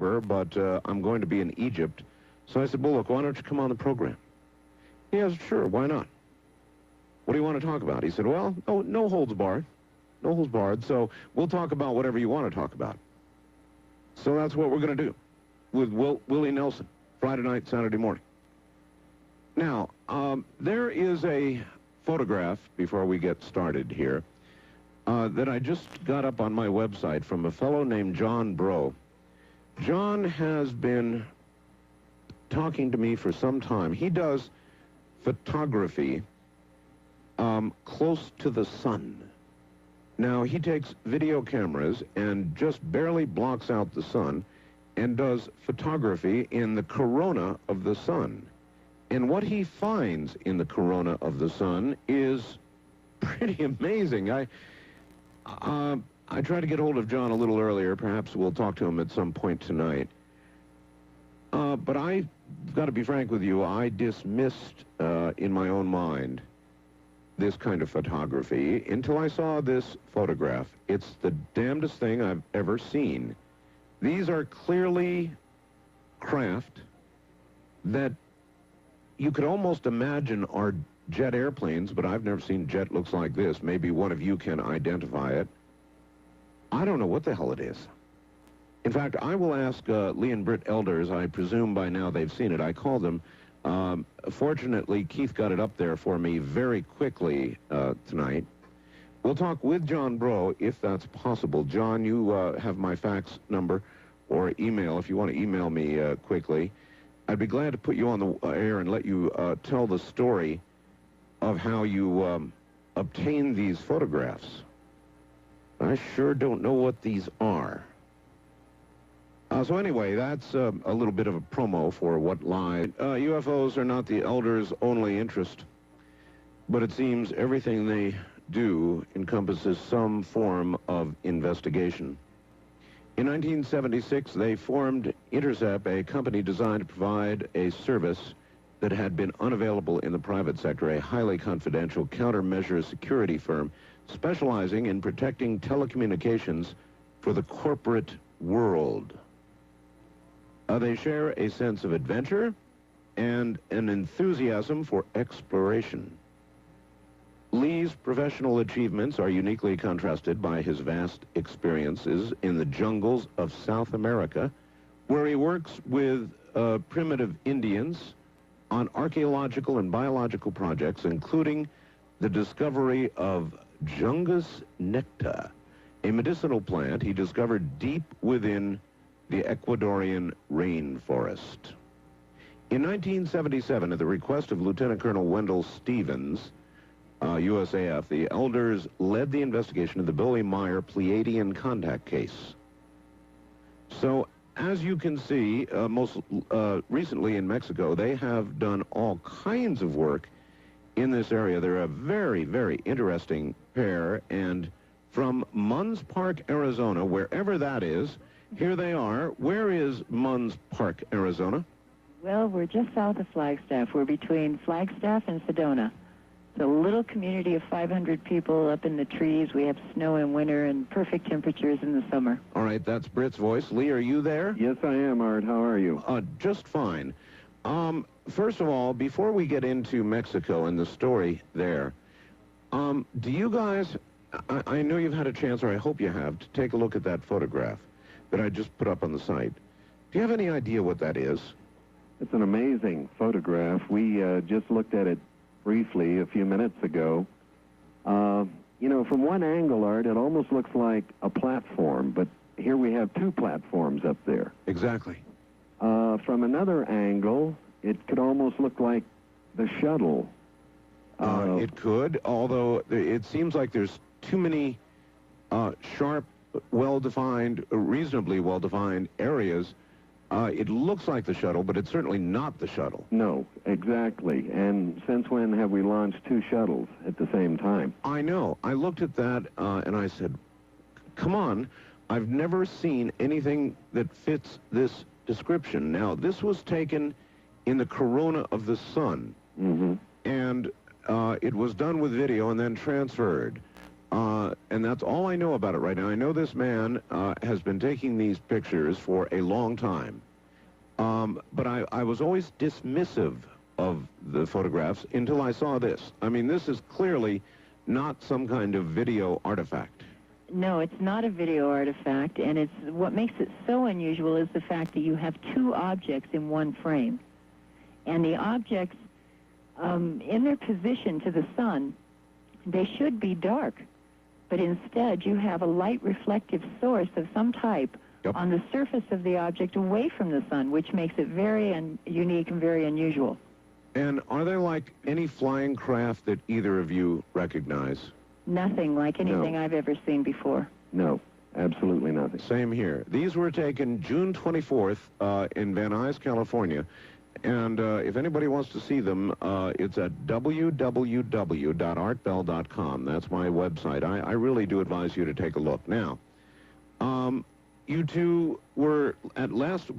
but I'm going to be in Egypt. So I said, well, look, why don't you come on the program? He said, sure, why not? What do you want to talk about? He said, well, no holds barred. No holds barred, so we'll talk about whatever you want to talk about. So that's what we're going to do with Willie Nelson, Friday night, Saturday morning. Now, there is a photograph, before we get started here, that I just got up on my website from a fellow named John Bro. John has been talking to me for some time. He does photography close to the sun. Now, he takes video cameras and just barely blocks out the sun and does photography in the corona of the sun. And what he finds in the corona of the sun is pretty amazing. I tried to get hold of John a little earlier. Perhaps we'll talk to him at some point tonight. But I've got to be frank with you, I dismissed in my own mind this kind of photography until I saw this photograph. It's the damnedest thing I've ever seen. These are clearly craft that you could almost imagine are jet airplanes, but I've never seen jet looks like this. Maybe one of you can identify it. I don't know what the hell it is. In fact, I will ask Lee and Brit Elders. I presume by now they've seen it. I called them. Fortunately, Keith got it up there for me very quickly tonight. We'll talk with John Bro, if that's possible. John, you have my fax number or email if you want to email me quickly. I'd be glad to put you on the air and let you tell the story of how you obtained these photographs. I sure don't know what these are. So anyway, that's a little bit of a promo for what lies. UFOs are not the elders' only interest, but it seems everything they do encompasses some form of investigation. In 1976, they formed Intercept, a company designed to provide a service that had been unavailable in the private sector, a highly confidential countermeasure security firm specializing in protecting telecommunications for the corporate world. They share a sense of adventure and an enthusiasm for exploration. Lee's professional achievements are uniquely contrasted by his vast experiences in the jungles of South America, where he works with primitive Indians on archaeological and biological projects, including the discovery of Jungus necta, a medicinal plant he discovered deep within the Ecuadorian rainforest. In 1977, at the request of Lieutenant Colonel Wendell Stevens, USAF, the elders led the investigation of the Billy Meyer Pleiadian contact case. So, as you can see, most recently in Mexico, they have done all kinds of work in this area. They're a very, very interesting pair, and from Munns Park, Arizona, wherever that is, here they are. Where is Munns Park, Arizona? Well, we're just south of Flagstaff. We're between Flagstaff and Sedona. It's a little community of 500 people up in the trees. We have snow in winter and perfect temperatures in the summer. All right, that's Brit's voice. Lee, are you there? Yes, I am, Art. How are you? Just fine. First of all, before we get into Mexico and the story there, do you guys, I know you've had a chance, or I hope you have, to take a look at that photograph that I just put up on the site. Do you have any idea what that is? It's an amazing photograph. We just looked at it briefly a few minutes ago. You know, from one angle, Art, it almost looks like a platform, but here we have two platforms up there. Exactly. From another angle, it could almost look like the shuttle. It could, although it seems like there's too many sharp, well-defined, reasonably well-defined areas. It looks like the shuttle, but it's certainly not the shuttle. No, exactly. And since when have we launched two shuttles at the same time? I know. I looked at that and I said, come on, I've never seen anything that fits this description. Now, this was taken in the corona of the sun, Mm-hmm. and it was done with video and then transferred. And that's all I know about it right now. I know this man has been taking these pictures for a long time. But I was always dismissive of the photographs until I saw this. I mean, this is clearly not some kind of video artifact. No, it's not a video artifact, and it's what makes it so unusual is the fact that you have two objects in one frame. And the objects, in their position to the sun, they should be dark. But instead, you have a light reflective source of some type on the surface of the object away from the sun, which makes it very unique and very unusual. And are there like any flying craft that either of you recognize? Nothing like anything I've ever seen before. No, absolutely nothing. Same here. These were taken June 24th in Van Nuys, California. And if anybody wants to see them, it's at www.artbell.com. That's my website. I really do advise you to take a look. Now, you two were at last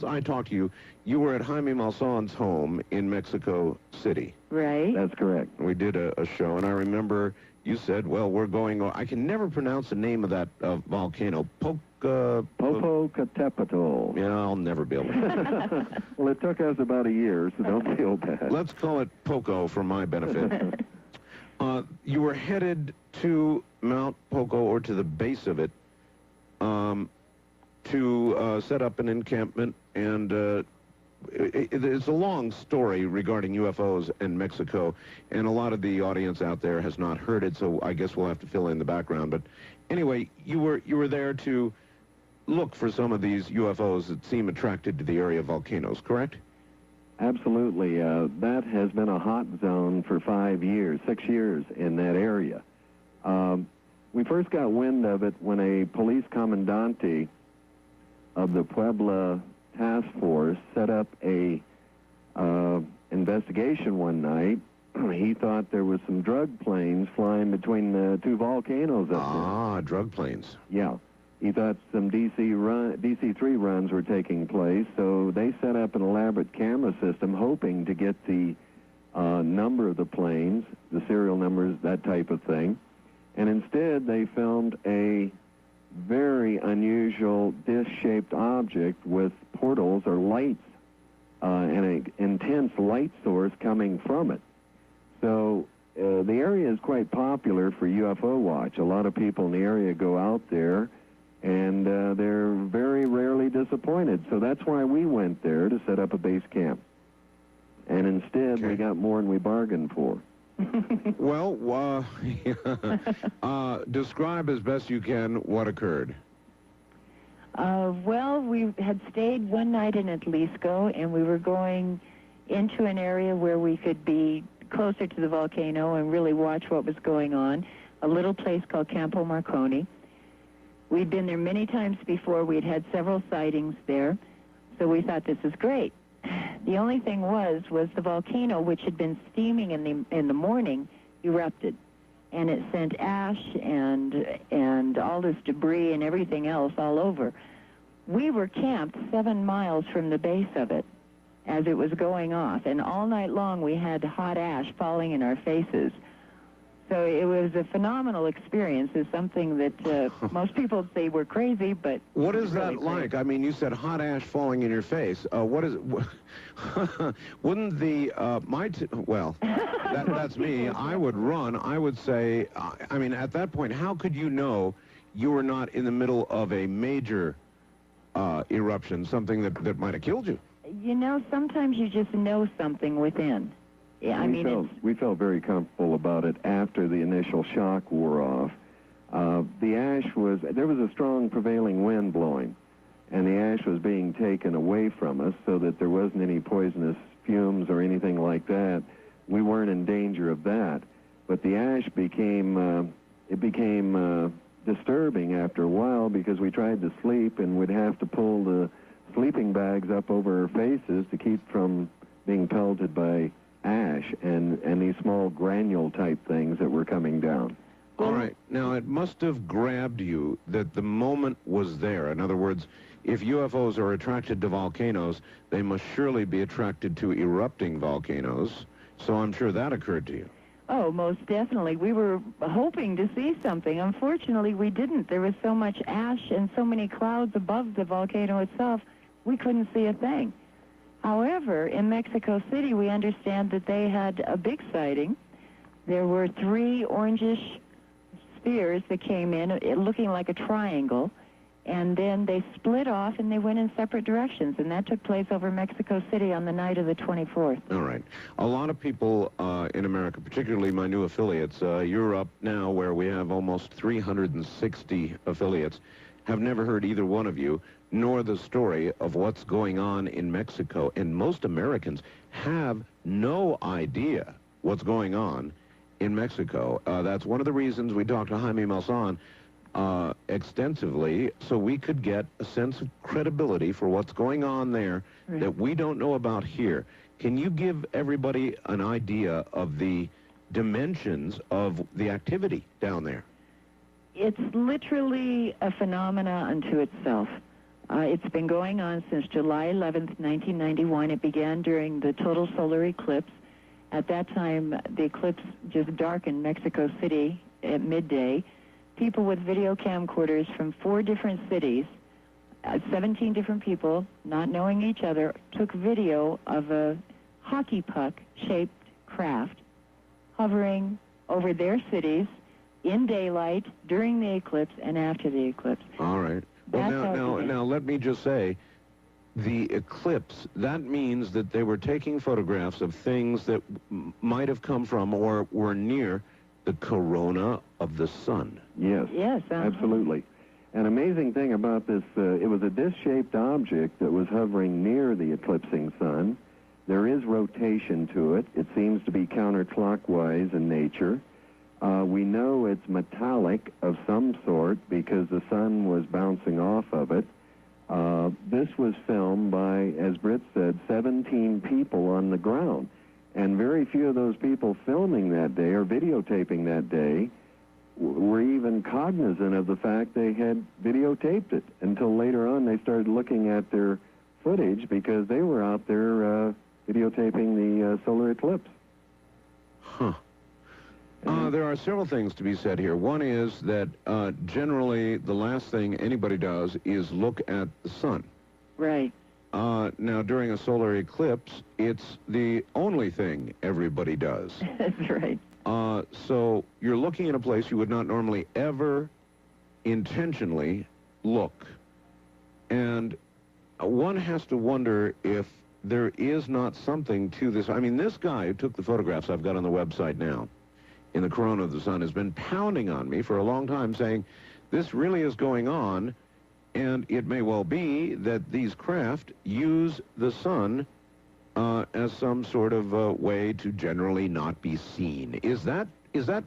I talked to you, you were at Jaime Malson's home in Mexico City. Right. That's correct. We did a show, and I remember you said, well, we're going, I can never pronounce the name of that volcano. Popocatépetl. Yeah, I'll never be able to. Well, it took us about a year, so don't feel bad. Let's call it Poco for my benefit. You were headed to Mount Poco, or to the base of it, to set up an encampment, and it's a long story regarding UFOs in Mexico, and a lot of the audience out there has not heard it, so I guess we'll have to fill in the background. But anyway, you were there to look for some of these UFOs that seem attracted to the area of volcanoes, correct? Absolutely. That has been a hot zone for 6 years in that area. We first got wind of it when a police commandante of the Puebla task force set up a investigation one night. He thought there was some drug planes flying between the two volcanoes up there. Ah, drug planes. Yeah. He thought some DC-3 runs were taking place, so they set up an elaborate camera system hoping to get the number of the planes, the serial numbers, that type of thing. And instead, they filmed a very unusual disc-shaped object with portals or lights and an intense light source coming from it. So the area is quite popular for UFO watch. A lot of people in the area go out there, and they're very rarely disappointed. So that's why we went there, to set up a base camp. And instead, we got more than we bargained for. Well, describe as best you can what occurred. Well, we had stayed one night in Atlisco, and we were going into an area where we could be closer to the volcano and really watch what was going on, a little place called Campo Marconi. We'd been there many times before. We'd had several sightings there, so we thought this is great. The only thing was the volcano, which had been steaming in the morning, erupted, and it sent ash and all this debris and everything else all over. We were camped 7 miles from the base of it as it was going off, and all night long we had hot ash falling in our faces. So it was a phenomenal experience. It's something that most people say we're crazy, but what is really that like? I mean, you said hot ash falling in your face. What is? Wouldn't the well? That's me. I would run. I would say. I mean, at that point, how could you know you were not in the middle of a major eruption, something that might have killed you? You know, sometimes you just know something within. Yeah, we felt very comfortable about it after the initial shock wore off. The ash there was a strong prevailing wind blowing, and the ash was being taken away from us so that there wasn't any poisonous fumes or anything like that. We weren't in danger of that, but the ash became disturbing after a while, because we tried to sleep and would have to pull the sleeping bags up over our faces to keep from being pelted by ash and these small granule type things that were coming down. All right. Now, it must have grabbed you that the moment was there. In other words, if UFOs are attracted to volcanoes, they must surely be attracted to erupting volcanoes. So I'm sure that occurred to you. Oh, most definitely. We were hoping to see something. Unfortunately, we didn't. There was so much ash and so many clouds above the volcano itself, we couldn't see a thing. However, in Mexico City, we understand that they had a big sighting. There were 3 orangish spheres that came in, looking like a triangle, and then they split off and they went in separate directions, and that took place over Mexico City on the night of the 24th. All right. A lot of people in America, particularly my new affiliates, you're up now where we have almost 360 affiliates, have never heard either one of you, nor the story of what's going on in Mexico. And most Americans have no idea what's going on in Mexico. That's one of the reasons we talked to Jaime Maussan extensively, so we could get a sense of credibility for what's going on there that we don't know about here. Can you give everybody an idea of the dimensions of the activity down there? It's literally a phenomena unto itself. It's been going on since July 11th, 1991. It began during the total solar eclipse. At that time, the eclipse just darkened Mexico City at midday. People with video camcorders from 4 different cities, 17 different people, not knowing each other, took video of a hockey puck-shaped craft hovering over their cities in daylight, during the eclipse, and after the eclipse. All right. Well, now let me just say, the eclipse, that means that they were taking photographs of things that might have come from or were near the corona of the sun. Yes. Yes. Absolutely. An amazing thing about this, it was a disc-shaped object that was hovering near the eclipsing sun. There is rotation to it. It seems to be counterclockwise in nature. We know it's metallic of some sort because the sun was bouncing off of it. This was filmed by, as Brit said, 17 people on the ground. And very few of those people filming that day or videotaping that day were even cognizant of the fact they had videotaped it until later on they started looking at their footage because they were out there videotaping the solar eclipse. Huh. There are several things to be said here. One is that generally the last thing anybody does is look at the sun. Right. Now, during a solar eclipse, it's the only thing everybody does. That's right. So you're looking at a place you would not normally ever intentionally look. And one has to wonder if there is not something to this. I mean, this guy who took the photographs I've got on the website now, in the corona of the sun, has been pounding on me for a long time saying, this really is going on, and it may well be that these craft use the sun as some sort of way to generally not be seen. Is that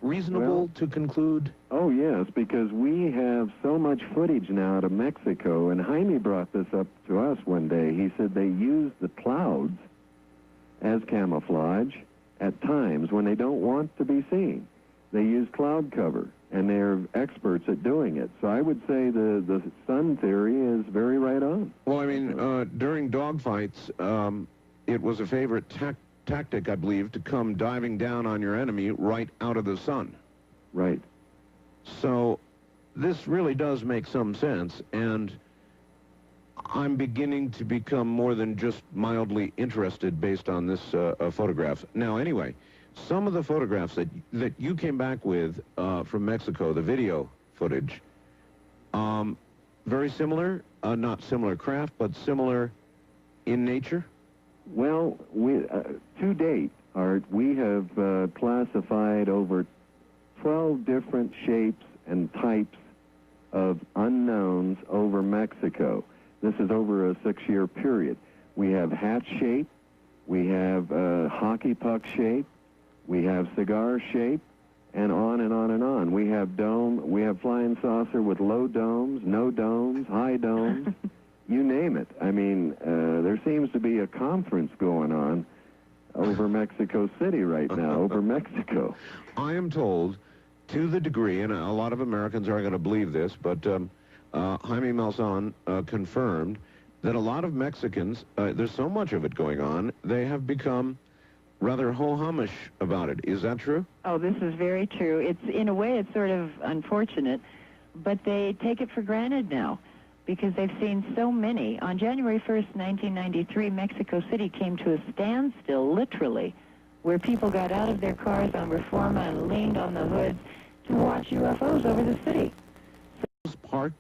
reasonable to conclude? Oh, yes, because we have so much footage now out of Mexico, and Jaime brought this up to us one day. He said they use the clouds as camouflage at times when they don't want to be seen. They use cloud cover, and they're experts at doing it. So I would say the sun theory is very right on. Well, I mean, during dogfights, it was a favorite tactic, I believe, to come diving down on your enemy right out of the sun. Right. So this really does make some sense, and I'm beginning to become more than just mildly interested based on this photograph. Now, anyway, some of the photographs that you came back with from Mexico, the video footage, very similar, not similar craft, but similar in nature? Well, to date, Art, we have classified over 12 different shapes and types of unknowns over Mexico. This is over a 6-year period. We have hat shape, we have hockey puck shape, we have cigar shape, and on and on and on. We have dome, we have flying saucer with low domes, no domes, high domes, you name it. I mean, there seems to be a conference going on over Mexico City right now, over Mexico. I am told, to the degree, and a lot of Americans aren't going to believe this, but Jaime Maussan confirmed that a lot of Mexicans, there's so much of it going on, they have become rather ho-humish about it. Is that true? Oh, this is very true. It's, in a way, it's sort of unfortunate, but they take it for granted now because they've seen so many. On January 1st, 1993, Mexico City came to a standstill, literally, where people got out of their cars on Reforma and leaned on the hoods to watch UFOs over the city. Park,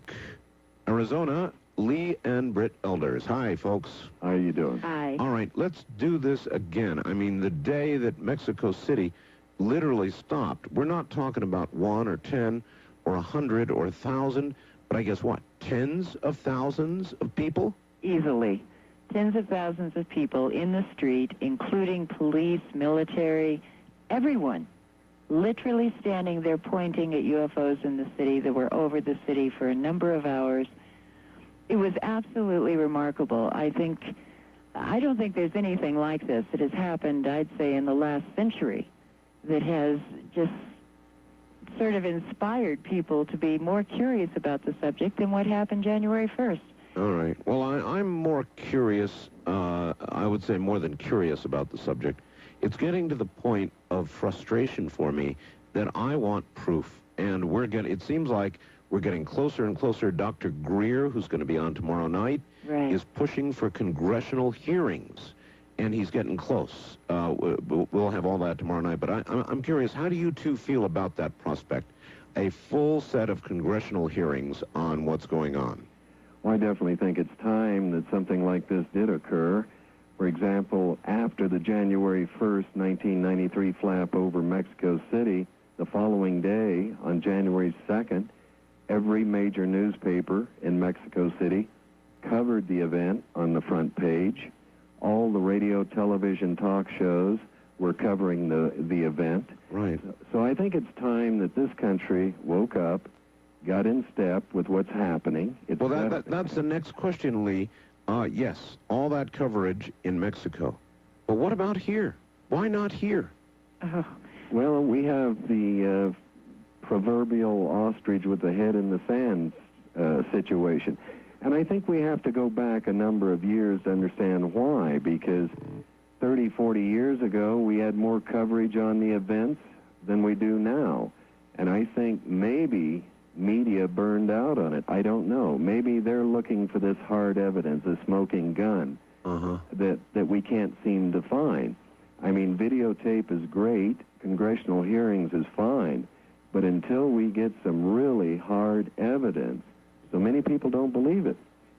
Arizona, Lee and Brit Elders. Hi, folks. How are you doing? Hi. All right, let's do this again. I mean, the day that Mexico City literally stopped, we're not talking about 1 or 10 or 100 or 1,000, but I guess what, tens of thousands of people? Easily. Tens of thousands of people in the street, including police, military, everyone, literally standing there pointing at UFOs in the city that were over the city for a number of hours. It was absolutely remarkable. I don't think there's anything like this that has happened, I'd say, in the last century that has just sort of inspired people to be more curious about the subject than what happened January 1st. All right. Well, I'm more curious, I would say more than curious about the subject. It's getting to the point of frustration for me that I want proof. And it seems like we're getting closer and closer. Dr. Greer, who's going to be on tomorrow night, Right. is pushing for congressional hearings. And he's getting close. We'll have all that tomorrow night. But I'm curious, how do you two feel about that prospect? A full set of congressional hearings on what's going on. Well, I definitely think it's time that something like this did occur. For example, after the January 1st, 1993 flap over Mexico City, the following day, on January 2nd, every major newspaper in Mexico City covered the event on the front page. All the radio, television, talk shows were covering the event. Right. So I think it's time that this country woke up, got in step with what's happening. Well, that's the next question, Lee. Yes, all that coverage in Mexico. But what about here? Why not here? Well, we have the proverbial ostrich with the head in the sand situation. And I think we have to go back a number of years to understand why, because 30, 40 years ago, we had more coverage on the events than we do now. And I think maybe media burned out on it. I don't know. Maybe they're looking for this hard evidence, a smoking gun, that we can't seem to find. I mean, videotape is great. Congressional hearings is fine. But until we get some really hard evidence, so many people don't believe it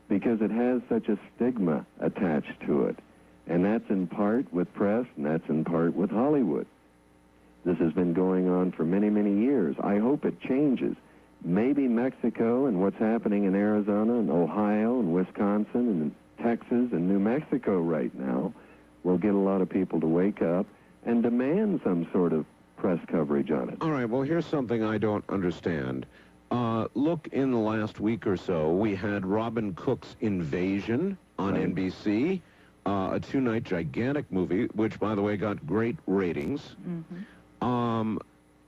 because it has such a stigma attached to it. And that's in part with press, and that's in part with Hollywood. This has been going on for many, many years. I hope it changes. Maybe Mexico and what's happening in Arizona and Ohio and Wisconsin and Texas and New Mexico right now will get a lot of people to wake up and demand some sort of press coverage on it. All right, well, here's something I don't understand. Look, in the last week or so, we had Robin Cook's Invasion on NBC, a 2-night gigantic movie, which, by the way, got great ratings.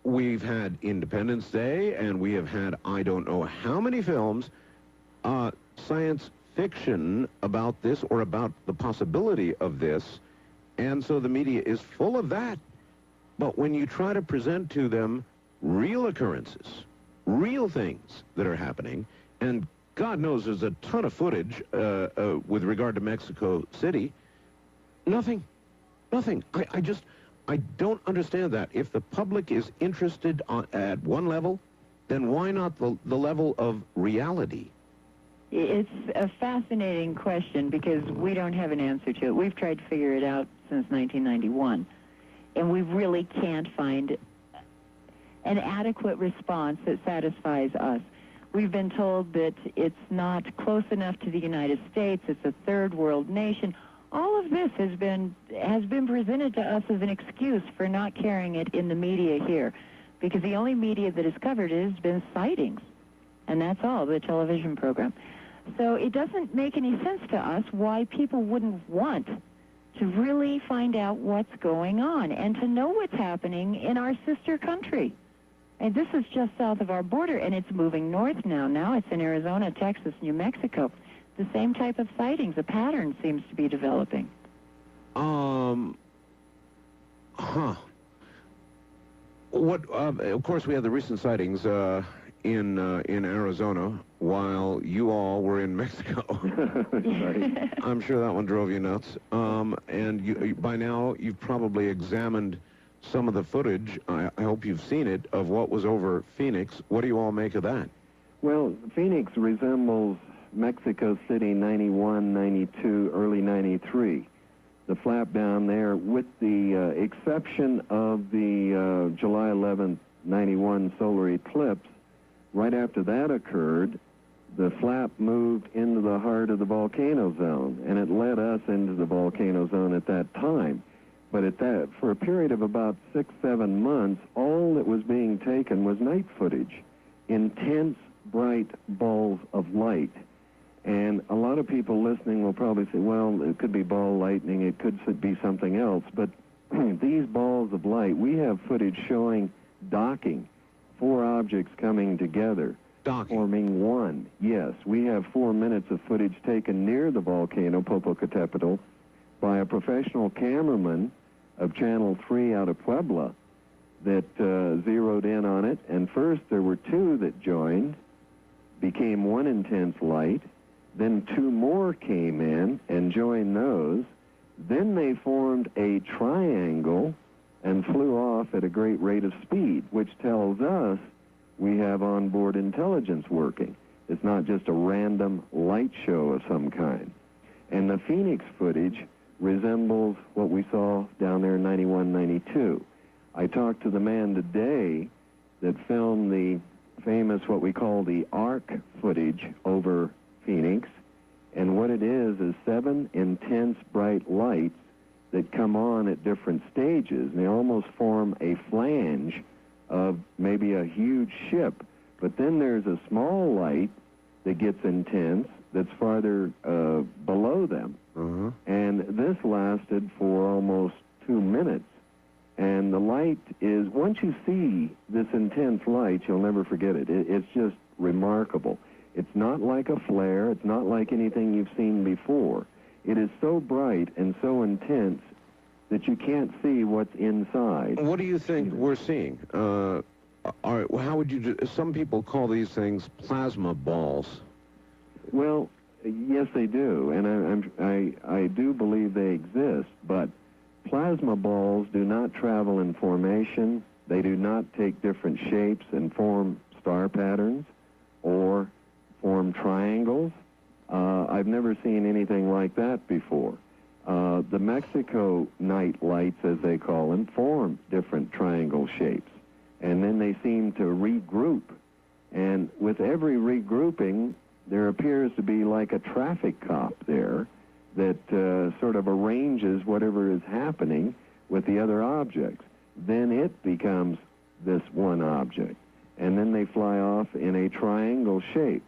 We've had Independence Day, and we have had I don't know how many films, science fiction about this or about the possibility of this, and so the media is full of that. But when you try to present to them real occurrences, real things that are happening, and God knows there's a ton of footage with regard to Mexico City, nothing. I don't understand that. If the public is interested at one level, then why not the level of reality? It's a fascinating question because we don't have an answer to it. We've tried to figure it out since 1991, and we really can't find an adequate response that satisfies us. We've been told that it's not close enough to the United States, it's a third world nation. All of this has been presented to us as an excuse for not carrying it in the media here, because the only media that has covered it has been sightings, and that's all, the television program. So it doesn't make any sense to us why people wouldn't want to really find out what's going on and to know what's happening in our sister country. And this is just south of our border, and it's moving north now. Now it's in Arizona, Texas, New Mexico. The same type of sightings, a pattern seems to be developing. Huh. What? Of course, we had the recent sightings in Arizona while you all were in Mexico. Right. I'm sure that one drove you nuts. And by now, you've probably examined some of the footage. I hope you've seen it of what was over Phoenix. What do you all make of that? Well, Phoenix resembles Mexico City 91, 92, early 93. The flap down there, with the exception of the July 11th, 91 solar eclipse, right after that occurred, the flap moved into the heart of the volcano zone, and it led us into the volcano zone at that time. But for a period of about 6-7 months, all that was being taken was night footage, intense, bright balls of light. And a lot of people listening will probably say, well, it could be ball lightning, it could be something else. But these balls of light, we have footage showing docking, 4 objects coming together, forming one. Yes, we have 4 minutes of footage taken near the volcano, Popocatépetl, by a professional cameraman of Channel 3 out of Puebla that zeroed in on it. And first there were 2 that joined, became one intense light. Then 2 more came in and joined those. Then they formed a triangle and flew off at a great rate of speed, which tells us we have onboard intelligence working. It's not just a random light show of some kind. And the Phoenix footage resembles what we saw down there in 91, 92. I talked to the man today that filmed the famous, what we call the arc footage over Phoenix, and what it is 7 intense bright lights that come on at different stages, and they almost form a flange of maybe a huge ship. But then there's a small light that gets intense that's farther below them. And this lasted for almost 2 minutes. And the light is, once you see this intense light, you'll never forget it. It's just remarkable. It's not like a flare. It's not like anything you've seen before. It is so bright and so intense that you can't see what's inside. What do you think we're seeing? How would you some people call these things plasma balls. Well, yes, they do, and I do believe they exist, but plasma balls do not travel in formation. They do not take different shapes and form star patterns or form triangles. I've never seen anything like that before. The Mexico night lights, as they call them, form different triangle shapes, and then they seem to regroup. And with every regrouping, there appears to be like a traffic cop there that sort of arranges whatever is happening with the other objects. Then it becomes this one object, and then they fly off in a triangle shape.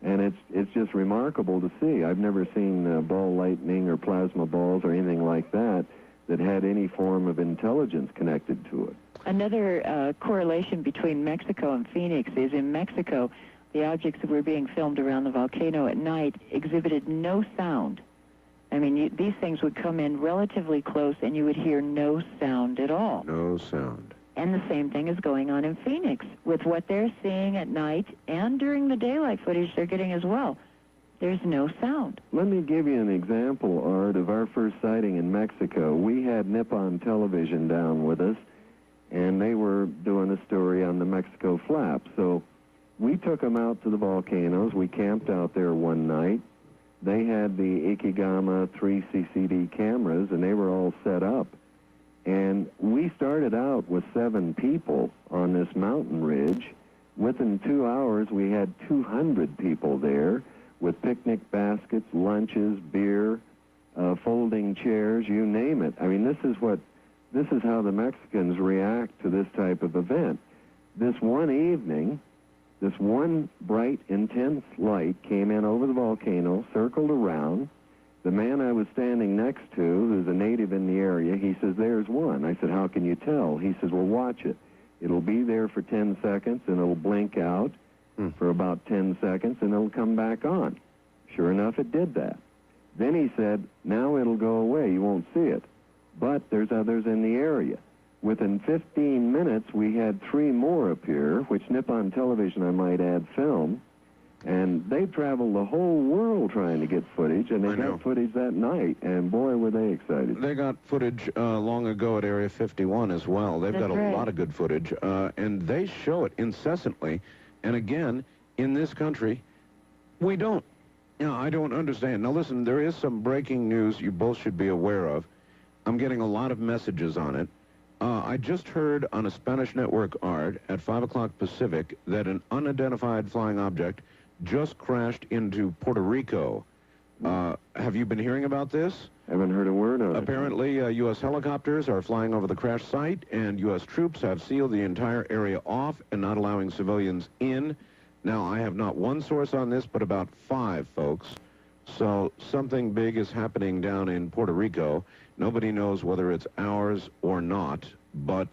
And it's just remarkable to see. I've never seen ball lightning or plasma balls or anything like that that had any form of intelligence connected to it. Another correlation between Mexico and Phoenix is in Mexico, the objects that were being filmed around the volcano at night exhibited no sound. I mean, these things would come in relatively close and you would hear no sound at all. No sound. And the same thing is going on in Phoenix with what they're seeing at night and during the daylight footage they're getting as well. There's no sound. Let me give you an example, Art, of our first sighting in Mexico. We had Nippon Television down with us, and they were doing a story on the Mexico flap. So we took them out to the volcanoes. We camped out there one night. They had the Ikegama 3 CCD cameras, and they were all set up. And we started out with 7 people on this mountain ridge. Within 2 hours, we had 200 people there with picnic baskets, lunches, beer, folding chairs, you name it. I mean, this is how the Mexicans react to this type of event. This one evening, this one bright, intense light came in over the volcano, circled around. The man I was standing next to, who's a native in the area, he says, "There's one." I said, "How can you tell?" He says, "Well, watch it. It'll be there for 10 seconds, and it'll blink out for about 10 seconds, and it'll come back on." Sure enough, it did that. Then he said, "Now it'll go away. You won't see it." but there's others in the area. Within 15 minutes, we had 3 more appear, which Nippon Television, I might add, filmed. And they traveled the whole world trying to get footage, and they got footage that night, and boy, were they excited. They got footage long ago at Area 51 as well. They've got a lot of good footage, and they show it incessantly. And again, in this country, we don't. You know, I don't understand. Now, listen, there is some breaking news you both should be aware of. I'm getting a lot of messages on it. I just heard on a Spanish network, ARD, at 5 o'clock Pacific, that an unidentified flying object just crashed into Puerto Rico. Have you been hearing about this? Haven't heard a word on it. Apparently, U.S. helicopters are flying over the crash site, and U.S. troops have sealed the entire area off and not allowing civilians in. Now, I have not one source on this, but about 5, folks. So something big is happening down in Puerto Rico. Nobody knows whether it's ours or not, but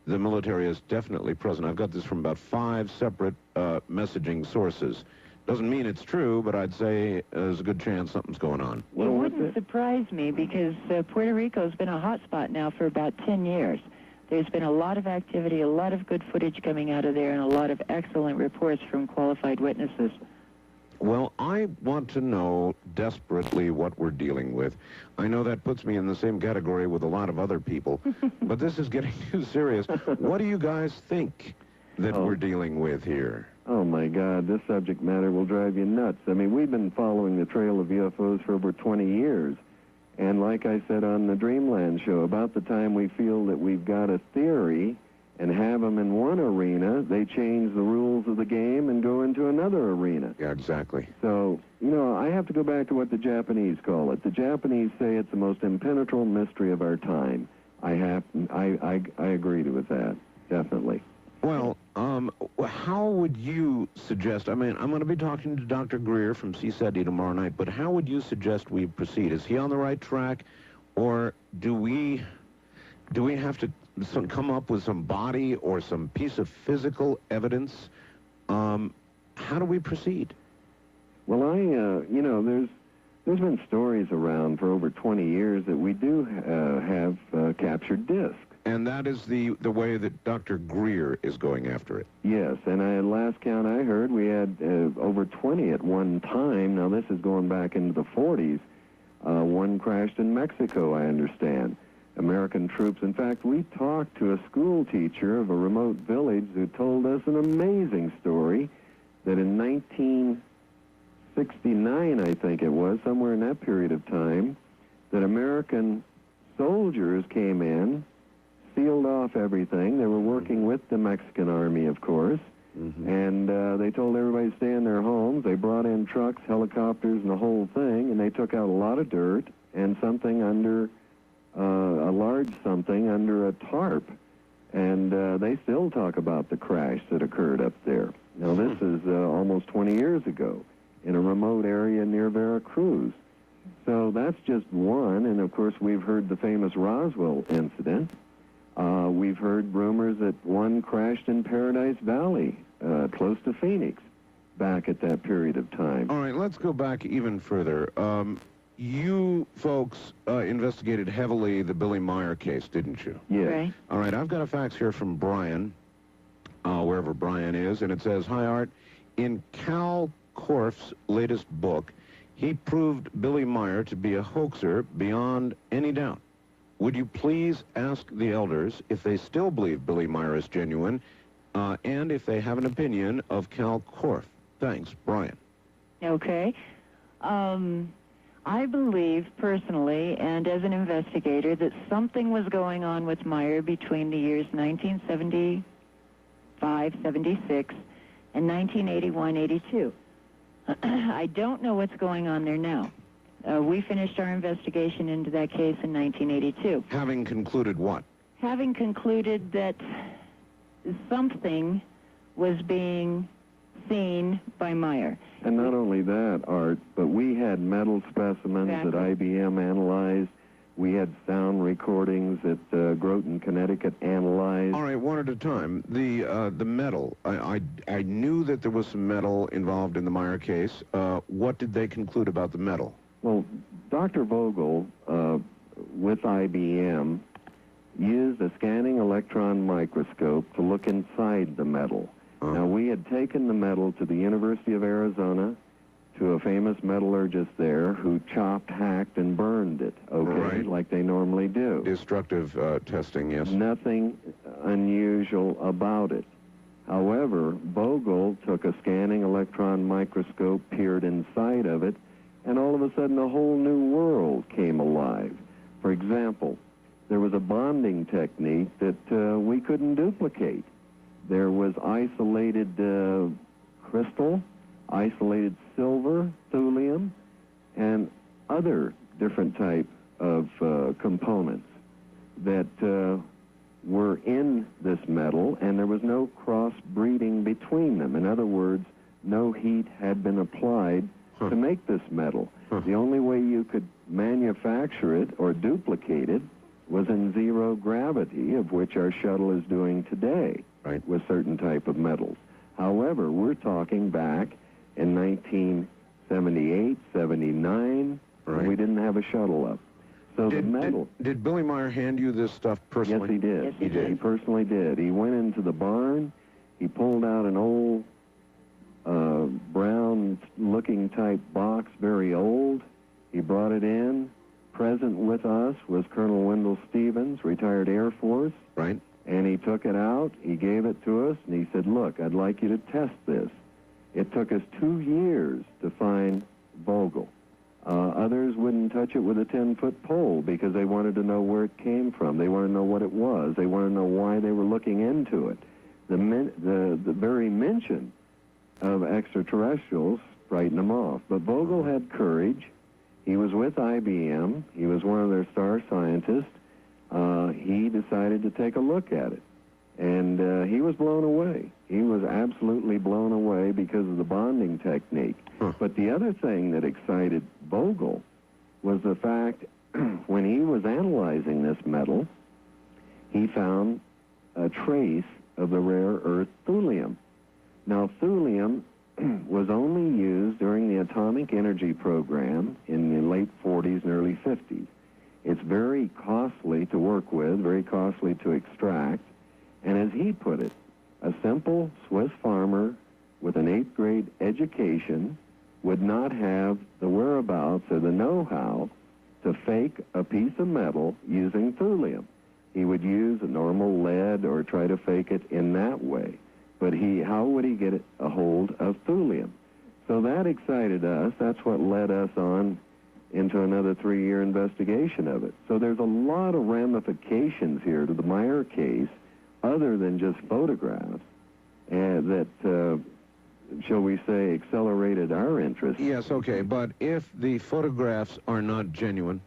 the military is definitely present. I've got this from about 5 separate messaging sources. Doesn't mean it's true, but I'd say there's a good chance something's going on. It wouldn't surprise me because Puerto Rico's been a hot spot now for about 10 years. There's been a lot of activity, a lot of good footage coming out of there, and a lot of excellent reports from qualified witnesses. Well, I want to know desperately what we're dealing with. I know that puts me in the same category with a lot of other people, but this is getting too serious. What do you guys think that we're dealing with here? Oh, my God, this subject matter will drive you nuts. I mean, we've been following the trail of UFOs for over 20 years. And like I said on the Dreamland show, about the time we feel that we've got a theory and have them in one arena, they change the rules of the game and go into another arena. Yeah, exactly. So, you know, I have to go back to what the Japanese call it. The Japanese say it's the most impenetrable mystery of our time. I agree with that, definitely. Well, how would you suggest, I mean, I'm going to be talking to Dr. Greer from CSETI tomorrow night, but how would you suggest we proceed? Is he on the right track, or do we have to come up with some body or some piece of physical evidence? How do we proceed? Well, you know, there's been stories around for over 20 years that we do have captured discs. And that is the way that Dr. Greer is going after it. Yes, and at last count I heard, we had over 20 at one time. Now, this is going back into the 40s. One crashed in Mexico, I understand. American troops. In fact, we talked to a school teacher of a remote village who told us an amazing story that in 1969, I think it was, somewhere in that period of time, that American soldiers came in, sealed off everything. They were working with the Mexican army, of course, and they told everybody to stay in their homes. They brought in trucks, helicopters, and the whole thing, and they took out a lot of dirt and something under, a large something under a tarp. And they still talk about the crash that occurred up there. Now, this is almost 20 years ago in a remote area near Veracruz. So that's just one, and of course we've heard the famous Roswell incident. We've heard rumors that one crashed in Paradise Valley, close to Phoenix, back at that period of time. All right, let's go back even further. You folks investigated heavily the Billy Meyer case, didn't you? Yes. Right. All right, I've got a fax here from Brian, wherever Brian is, and it says, "Hi, Art. In Cal Korff's latest book, he proved Billy Meyer to be a hoaxer beyond any doubt. Would you please ask the elders if they still believe Billy Meyer is genuine, and if they have an opinion of Cal Korff? Thanks, Brian." Okay. I believe personally, and as an investigator, that something was going on with Meyer between the years 1975, 76, and 1981, 82. I don't know what's going on there now. We finished our investigation into that case in 1982. Having concluded what? Having concluded that something was being seen by Meyer. And not only that, Art, but we had metal specimens that IBM analyzed. We had sound recordings that Groton, Connecticut analyzed. All right, one at a time. The metal. I knew that there was some metal involved in the Meyer case. What did they conclude about the metal? Well, Dr. Vogel with IBM, used a scanning electron microscope to look inside the metal. Now, we had taken the metal to the University of Arizona, to a famous metallurgist there who chopped, hacked, and burned it, okay, like they normally do. Destructive testing, yes. Nothing unusual about it. However, Bogle took a scanning electron microscope, peered inside of it, and all of a sudden a whole new world came alive. For example, there was a bonding technique that we couldn't duplicate. There was isolated crystal, isolated silver, thulium, and other different type of components that were in this metal, and there was no cross-breeding between them. In other words, no heat had been applied to make this metal. The only way you could manufacture it or duplicate it was in zero gravity, of which our shuttle is doing today with certain type of metals. However, we're talking back in 1978, 79, we didn't have a shuttle up. So the metal... Did Billy Meyer hand you this stuff personally? Yes, he did. Yes, he did. He personally did. He went into the barn, he pulled out an old brown-looking type box, very old. He brought it in. Present with us was Colonel Wendell Stevens, retired Air Force. Right. And he took it out, he gave it to us, and he said, look, I'd like you to test this. It took us 2 years to find Vogel. Others wouldn't touch it with a 10-foot pole because they wanted to know where it came from. They wanted to know what it was. They wanted to know why they were looking into it. The very mention of extraterrestrials frightened them off. But Vogel had courage. He was with IBM. He was one of their star scientists. He decided to take a look at it. And he was blown away. He was absolutely blown away because of the bonding technique. But the other thing that excited Vogel was the fact when he was analyzing this metal, he found a trace of the rare earth thulium. Now, thulium was only used during the atomic energy program in the late 40s and early 50s. It's very costly to work with, very costly to extract. And as he put it, a simple Swiss farmer with an 8th grade education would not have the whereabouts or the know-how to fake a piece of metal using thulium. He would use a normal lead or try to fake it in that way. But how would he get a hold of thulium? So that excited us. That's what led us on into another 3-year investigation of it. So there's a lot of ramifications here to the Meyer case other than just photographs that, shall we say, accelerated our interest. Yes, okay, but if the photographs are not genuine,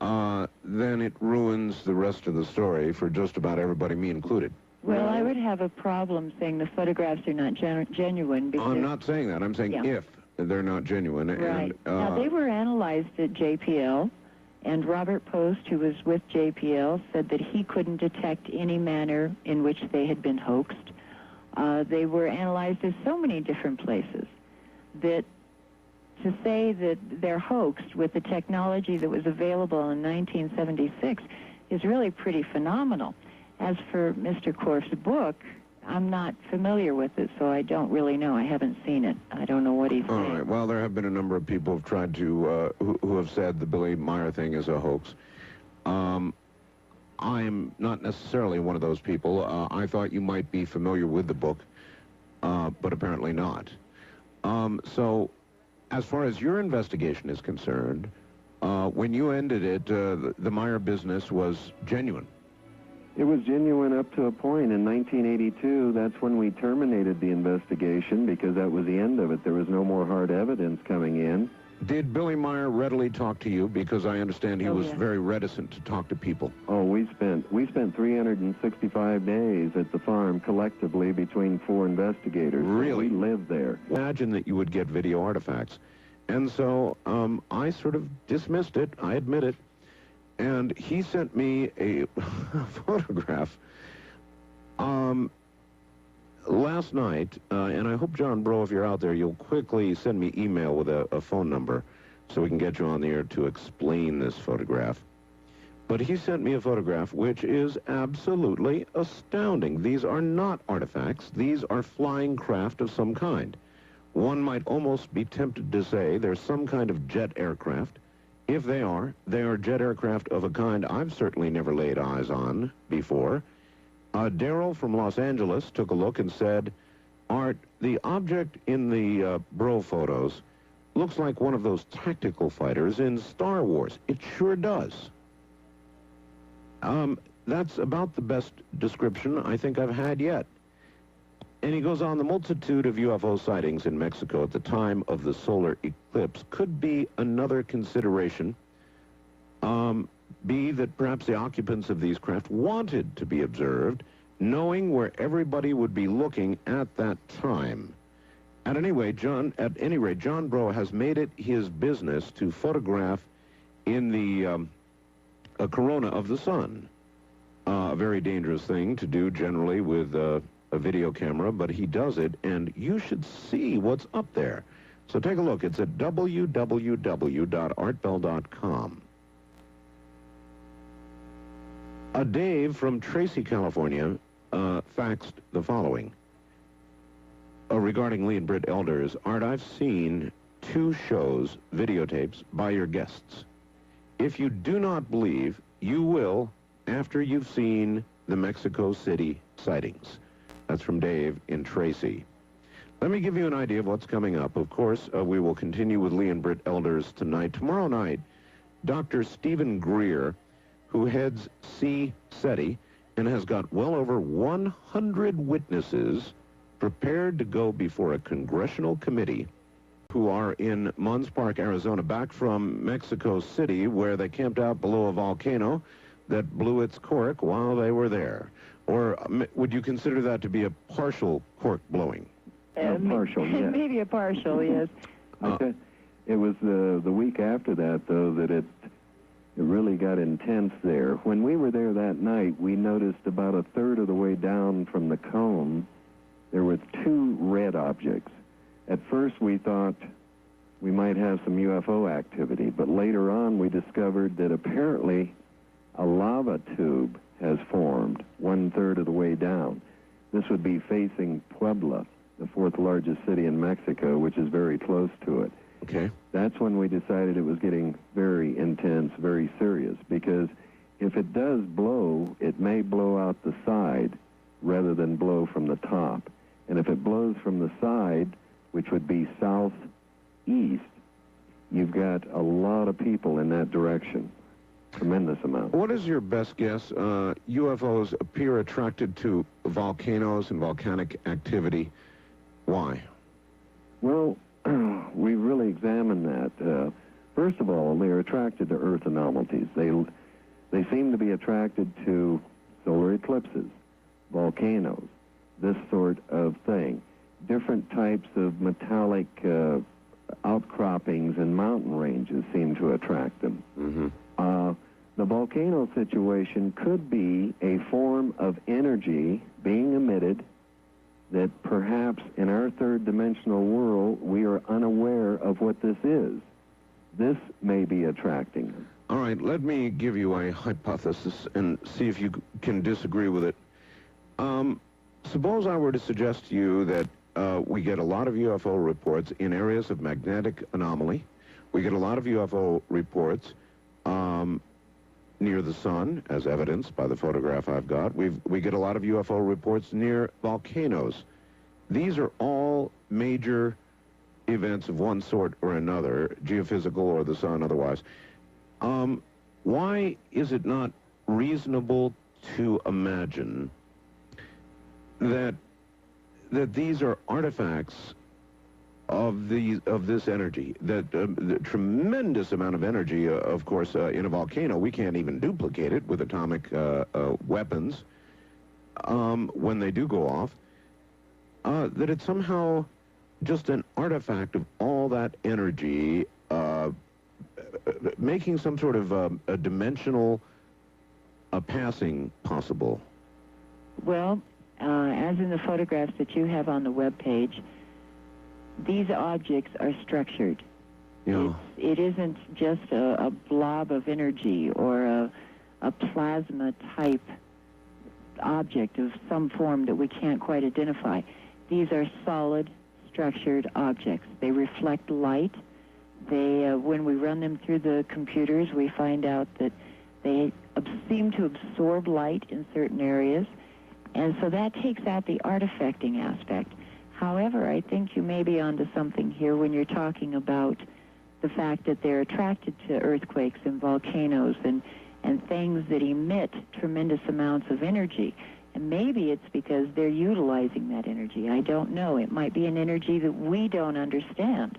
then it ruins the rest of the story for just about everybody, me included. Well, I would have a problem saying the photographs are not genuine because... I'm not saying that. I'm saying if they're not genuine. Right. And, now, they were analyzed at JPL, and Robert Post, who was with JPL, said that he couldn't detect any manner in which they had been hoaxed. They were analyzed at so many different places that to say that they're hoaxed with the technology that was available in 1976 is really pretty phenomenal. As for Mr. Korf's book, I'm not familiar with it, so I don't really know. I haven't seen it. I don't know what he's saying. All right. Well, there have been a number of people who've tried to, who have said the Billy Meyer thing is a hoax. I'm not necessarily one of those people. I thought you might be familiar with the book, but apparently not. So, as far as your investigation is concerned, when you ended it, the Meyer business was genuine. It was genuine up to a point. In 1982, that's when we terminated the investigation because that was the end of it. There was no more hard evidence coming in. Did Billy Meyer readily talk to you? Because I understand he was very reticent to talk to people. Oh, we spent 365 days at the farm collectively between 4 investigators. Really? So we lived there. Imagine that you would get video artifacts. And so I sort of dismissed it, I admit it. And he sent me a photograph last night, and I hope, John Bro, if you're out there, you'll quickly send me email with a phone number so we can get you on the air to explain this photograph. But he sent me a photograph which is absolutely astounding. These are not artifacts. These are flying craft of some kind. One might almost be tempted to say there's some kind of jet aircraft. If they are jet aircraft of a kind I've certainly never laid eyes on before. Daryl from Los Angeles took a look and said, Art, the object in the Bro photos looks like one of those tactical fighters in Star Wars. It sure does. That's about the best description I think I've had yet. And he goes on, the multitude of UFO sightings in Mexico at the time of the solar eclipse could be another consideration. B, that perhaps the occupants of these craft wanted to be observed, knowing where everybody would be looking at that time. At any rate, John Bro has made it his business to photograph in the a corona of the sun. A very dangerous thing to do generally with a video camera, but he does it, and you should see what's up there. So take a look. It's at www.artbell.com. Dave from Tracy, California, faxed the following. Regarding Lee and Brit Elders, Art, I've seen 2 shows, videotapes, by your guests. If you do not believe, you will after you've seen the Mexico City sightings. That's from Dave in Tracy. Let me give you an idea of what's coming up. Of course, we will continue with Lee and Brit Elders tonight. Tomorrow night, Dr. Stephen Greer, who heads SETI and has got well over 100 witnesses prepared to go before a congressional committee, who are in Munns Park, Arizona, back from Mexico City, where they camped out below a volcano that blew its cork while they were there. Or would you consider that to be a partial cork blowing? Partial, yes. Maybe a partial, yes. It was the week after that, though, that it really got intense there. When we were there that night, we noticed about a third of the way down from the cone, there were 2 red objects. At first, we thought we might have some UFO activity, but later on, we discovered that apparently a lava tube has formed 1/3 of the way down. This would be facing Puebla, the 4th largest city in Mexico, which is very close to it. Okay. That's when we decided it was getting very intense, very serious, because if it does blow, it may blow out the side rather than blow from the top. And if it blows from the side, which would be southeast, you've got a lot of people in that direction. Tremendous amount. What is your best guess? UFOs appear attracted to volcanoes and volcanic activity. Why? Well, we really examined that. First of all, they're attracted to Earth anomalies. They seem to be attracted to solar eclipses, volcanoes, this sort of thing. Different types of metallic outcroppings and mountain ranges seem to attract them. Mm-hmm. The volcano situation could be a form of energy being emitted that perhaps in our third-dimensional world we are unaware of what this is. This may be attracting them. All right, let me give you a hypothesis and see if you can disagree with it. Suppose I were to suggest to you that we get a lot of UFO reports in areas of magnetic anomaly. We get a lot of UFO reports near the sun, as evidenced by the photograph I've got. We get a lot of UFO reports near volcanoes. These are all major events of one sort or another, geophysical or the sun otherwise. Why is it not reasonable to imagine that these are artifacts of this energy, that the tremendous amount of energy, of course, in a volcano, we can't even duplicate it with atomic weapons when they do go off, that it's somehow just an artifact of all that energy, making some sort of a dimensional passing possible. Well, as in the photographs that you have on the webpage, these objects are structured. Yeah. It isn't just a blob of energy or a plasma-type object of some form that we can't quite identify. These are solid, structured objects. They reflect light. They, when we run them through the computers, we find out that they seem to absorb light in certain areas, and so that takes out the artifacting aspect. However, I think you may be onto something here when you're talking about the fact that they're attracted to earthquakes and volcanoes and things that emit tremendous amounts of energy. And maybe it's because they're utilizing that energy. I don't know. It might be an energy that we don't understand,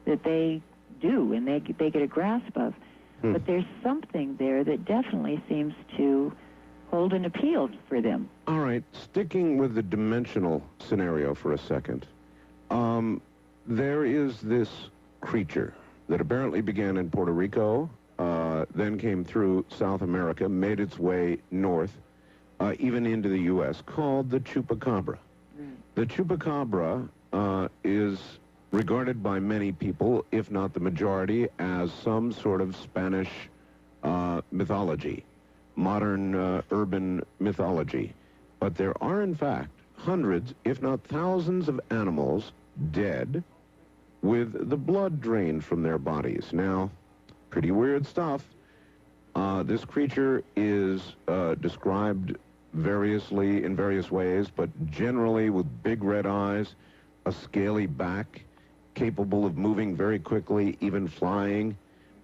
that they do and they get a grasp of. But there's something there that definitely seems to hold an appeal for them. All right, sticking with the dimensional scenario for a second, there is this creature that apparently began in Puerto Rico, then came through South America, made its way north, even into the U.S., called the chupacabra. The chupacabra is regarded by many people, if not the majority, as some sort of Spanish mythology, modern urban mythology. But there are, in fact, hundreds, if not thousands of animals dead with the blood drained from their bodies. Now, pretty weird stuff. This creature is described variously in various ways, but generally with big red eyes, a scaly back, capable of moving very quickly, even flying.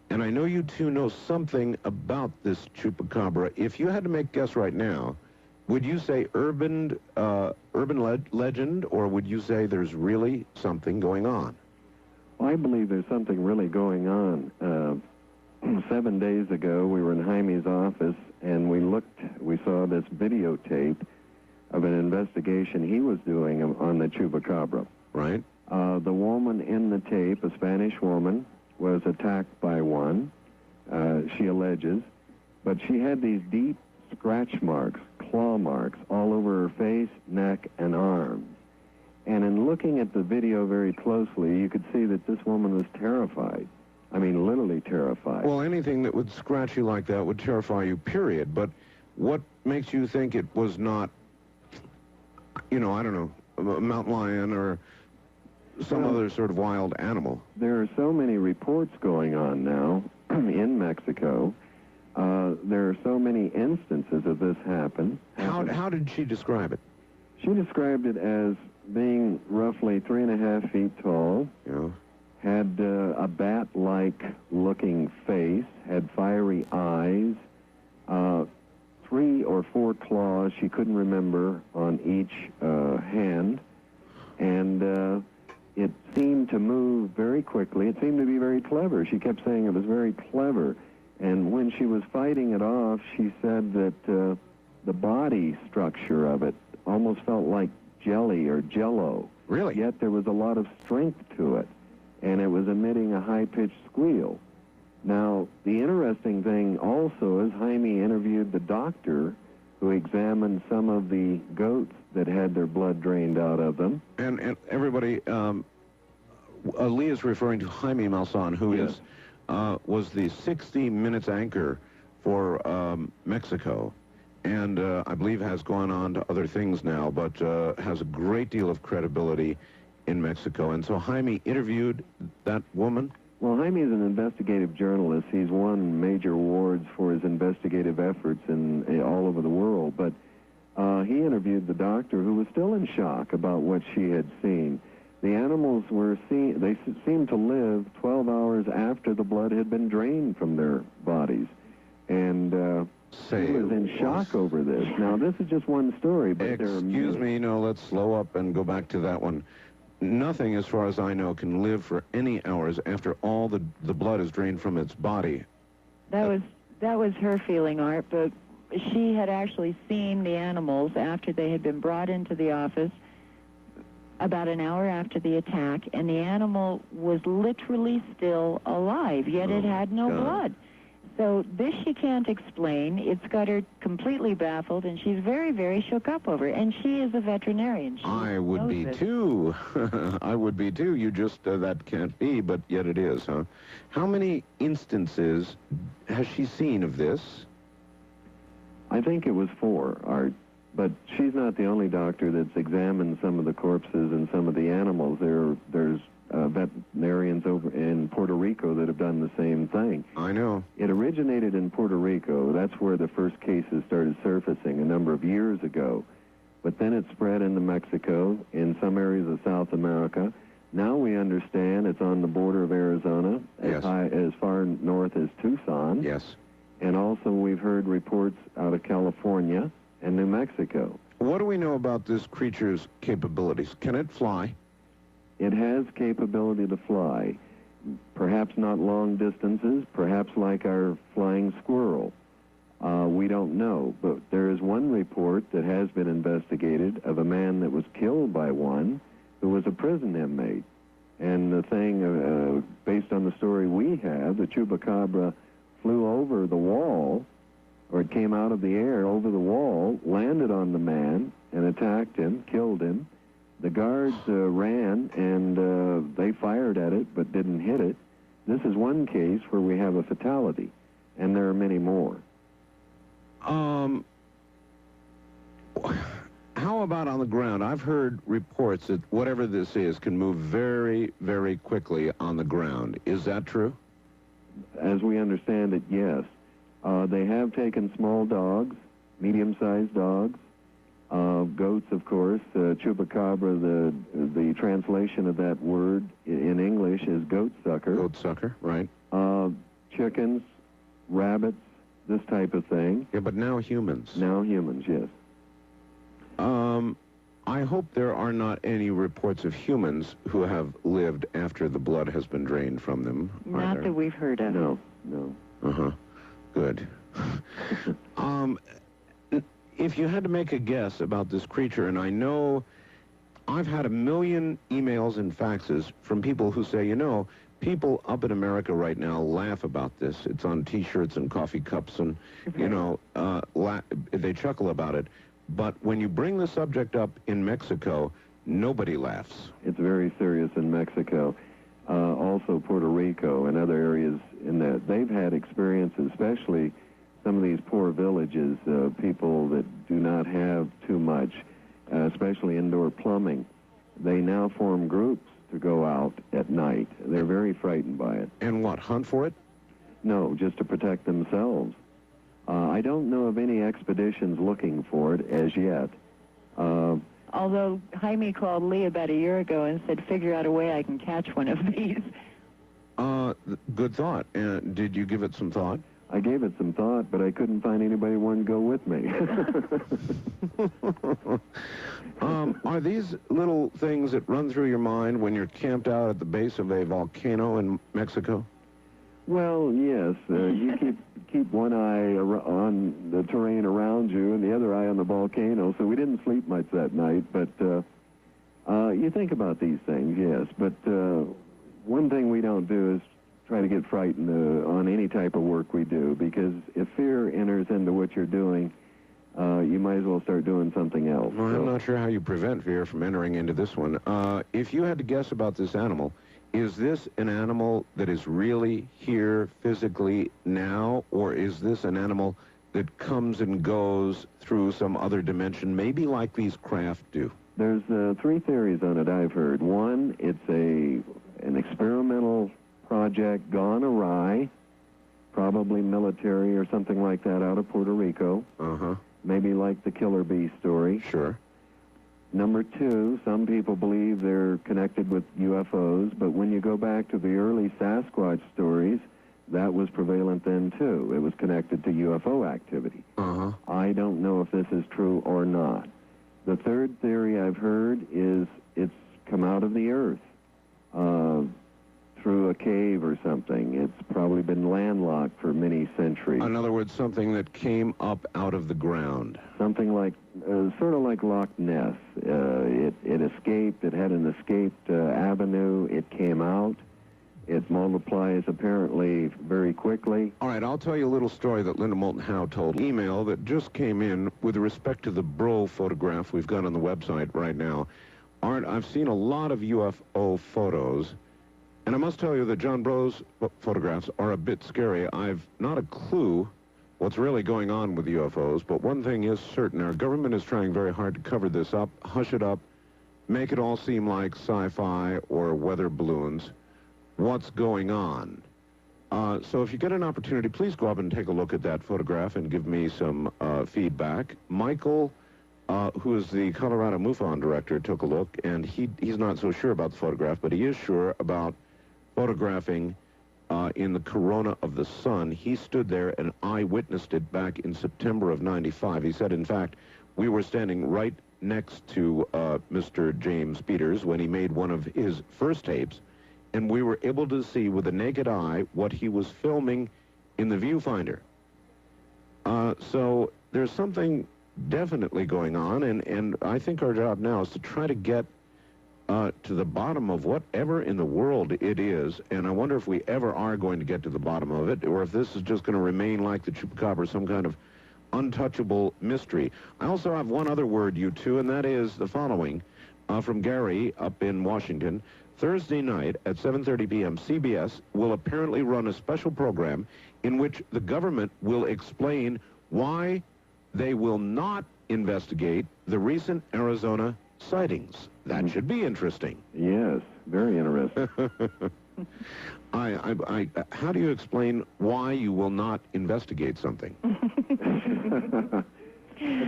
And I know you two know something about this chupacabra. If you had to make a guess right now, would you say urban legend, or would you say there's really something going on? Well, I believe there's something really going on. 7 days ago, we were in Jaime's office, and we saw this videotape of an investigation he was doing on the chupacabra. Right. The woman in the tape, a Spanish woman, was attacked by one, she alleges, but she had these deep scratch marks, claw marks, all over her face, neck, and arms. And in looking at the video very closely, you could see that this woman was terrified. I mean, literally terrified. Well, anything that would scratch you like that would terrify you, period. But what makes you think it was not, I don't know, a mountain lion or some other sort of wild animal? There are so many reports going on now in Mexico. There are so many instances of this happen. How did she describe it? She described it as being roughly 3.5 feet tall, had a bat-like looking face, had fiery eyes, 3 or 4 claws, she couldn't remember, on each hand, and it seemed to move very quickly. It seemed to be very clever. She kept saying it was very clever. And when she was fighting it off, she said that the body structure of it almost felt like jelly or jello. Really? Yet there was a lot of strength to it, and it was emitting a high-pitched squeal. Now, the interesting thing also is Jaime interviewed the doctor who examined some of the goats that had their blood drained out of them. And everybody, Lee is referring to Jaime Malson, who was the 60 Minutes anchor for Mexico, and I believe has gone on to other things now, but has a great deal of credibility in Mexico. And so Jaime interviewed that woman? Well, Jaime is an investigative journalist. He's won major awards for his investigative efforts all over the world, but he interviewed the doctor, who was still in shock about what she had seen. The animals they seemed to live 12 hours after the blood had been drained from their bodies. And he was in shock over this. Now, this is just one story, but excuse me, let's slow up and go back to that one. Nothing, as far as I know, can live for any hours after all the blood is drained from its body. That was her feeling, Art, but she had actually seen the animals after they had been brought into the office about an hour after the attack, and the animal was literally still alive, yet it had no blood. So this she can't explain. It's got her completely baffled, and she's very, very shook up over it. And she is a veterinarian. I would be too. I would be too. You just, that can't be, but yet it is, huh? How many instances has she seen of this? I think it was 4, Art. But she's not the only doctor that's examined some of the corpses and some of the animals. There's veterinarians over in Puerto Rico that have done the same thing. I know. It originated in Puerto Rico. That's where the first cases started surfacing a number of years ago. But then it spread into Mexico, in some areas of South America. Now we understand it's on the border of Arizona, Yes. as far north as Tucson. Yes. And also we've heard reports out of California and New Mexico. What do we know about this creature's capabilities? Can it fly? It has capability to fly. Perhaps not long distances, perhaps like our flying squirrel. We don't know, but there is one report that has been investigated of a man that was killed by one who was a prison inmate. And the thing, based on the story we have, the chupacabra flew over the wall, or it came out of the air over the wall, landed on the man, and attacked him, killed him. The guards ran, and they fired at it, but didn't hit it. This is one case where we have a fatality, and there are many more. How about on the ground? I've heard reports that whatever this is can move very, very quickly on the ground. Is that true? As we understand it, yes. They have taken small dogs, medium-sized dogs, goats, of course. Chupacabra, the translation of that word in English is goat sucker. Goat sucker, right. Chickens, rabbits, this type of thing. Yeah, but now humans. Now humans, yes. I hope there are not any reports of humans who have lived after the blood has been drained from them. Not that we've heard of. No, no. Uh-huh. Good. If you had to make a guess about this creature, and I know I've had 1 million emails and faxes from people who say, you know, people up in America right now laugh about this. It's on T-shirts and coffee cups, and, you know, they chuckle about it. But when you bring the subject up in Mexico, nobody laughs. It's very serious in Mexico. Also Puerto Rico and other areas in that. They've had experiences, especially some of these poor villages, people that do not have too much, especially indoor plumbing. They now form groups to go out at night. They're very frightened by it. And what, hunt for it? No, just to protect themselves. I don't know of any expeditions looking for it as yet. Although Jaime called Lee about a year ago and said, figure out a way I can catch one of these. Good thought. Did you give it some thought? I gave it some thought, but I couldn't find anybody who wanted to go with me. Are these little things that run through your mind when you're camped out at the base of a volcano in Mexico? Well, yes. You keep one eye on the terrain around you and the other eye on the volcano, so we didn't sleep much that night. But you think about these things, yes. But one thing we don't do is try to get frightened on any type of work we do, because if fear enters into what you're doing, you might as well start doing something else. Well, I'm not sure how you prevent fear from entering into this one. If you had to guess about this animal, is this an animal that is really here physically now, or is this an animal that comes and goes through some other dimension, maybe like these craft do? There's 3 theories on it I've heard. One, it's an experimental project gone awry, probably military or something like that out of Puerto Rico. Uh-huh. Maybe like the killer bee story. Sure. Number 2, some people believe they're connected with UFOs, but when you go back to the early Sasquatch stories, that was prevalent then too. It was connected to UFO activity. Uh-huh. I don't know if this is true or not. The 3rd theory I've heard is it's come out of the earth through a cave or something. It's probably been landlocked for many centuries. In other words, something that came up out of the ground. Something like, sort of like Loch Ness. It escaped. It had an escaped avenue. It came out. It multiplies apparently very quickly. All right, I'll tell you a little story that Linda Moulton Howe told. Email that just came in with respect to the Bro photograph we've got on the website right now. Art, I've seen a lot of UFO photos, and I must tell you that John Bro's photographs are a bit scary. I've not a clue what's really going on with UFOs, but one thing is certain. Our government is trying very hard to cover this up, hush it up, make it all seem like sci-fi or weather balloons. What's going on? So if you get an opportunity, please go up and take a look at that photograph and give me some feedback. Michael, who is the Colorado MUFON director, took a look, and he's not so sure about the photograph, but he is sure about photographing in the corona of the sun. He stood there and eyewitnessed it back in September of '95. He said, in fact, we were standing right next to Mr. James Peters when he made one of his first tapes, and we were able to see with the naked eye what he was filming in the viewfinder. So there's something definitely going on, and I think our job now is to try to get to the bottom of whatever in the world it is, and I wonder if we ever are going to get to the bottom of it, or if this is just going to remain like the Chupacabra, some kind of untouchable mystery. I also have one other word, you two, and that is the following, from Gary up in Washington. Thursday night at 7:30 p.m., CBS will apparently run a special program in which the government will explain why they will not investigate the recent Arizona sightings. That should be interesting. Yes, very interesting. How do you explain why you will not investigate something? A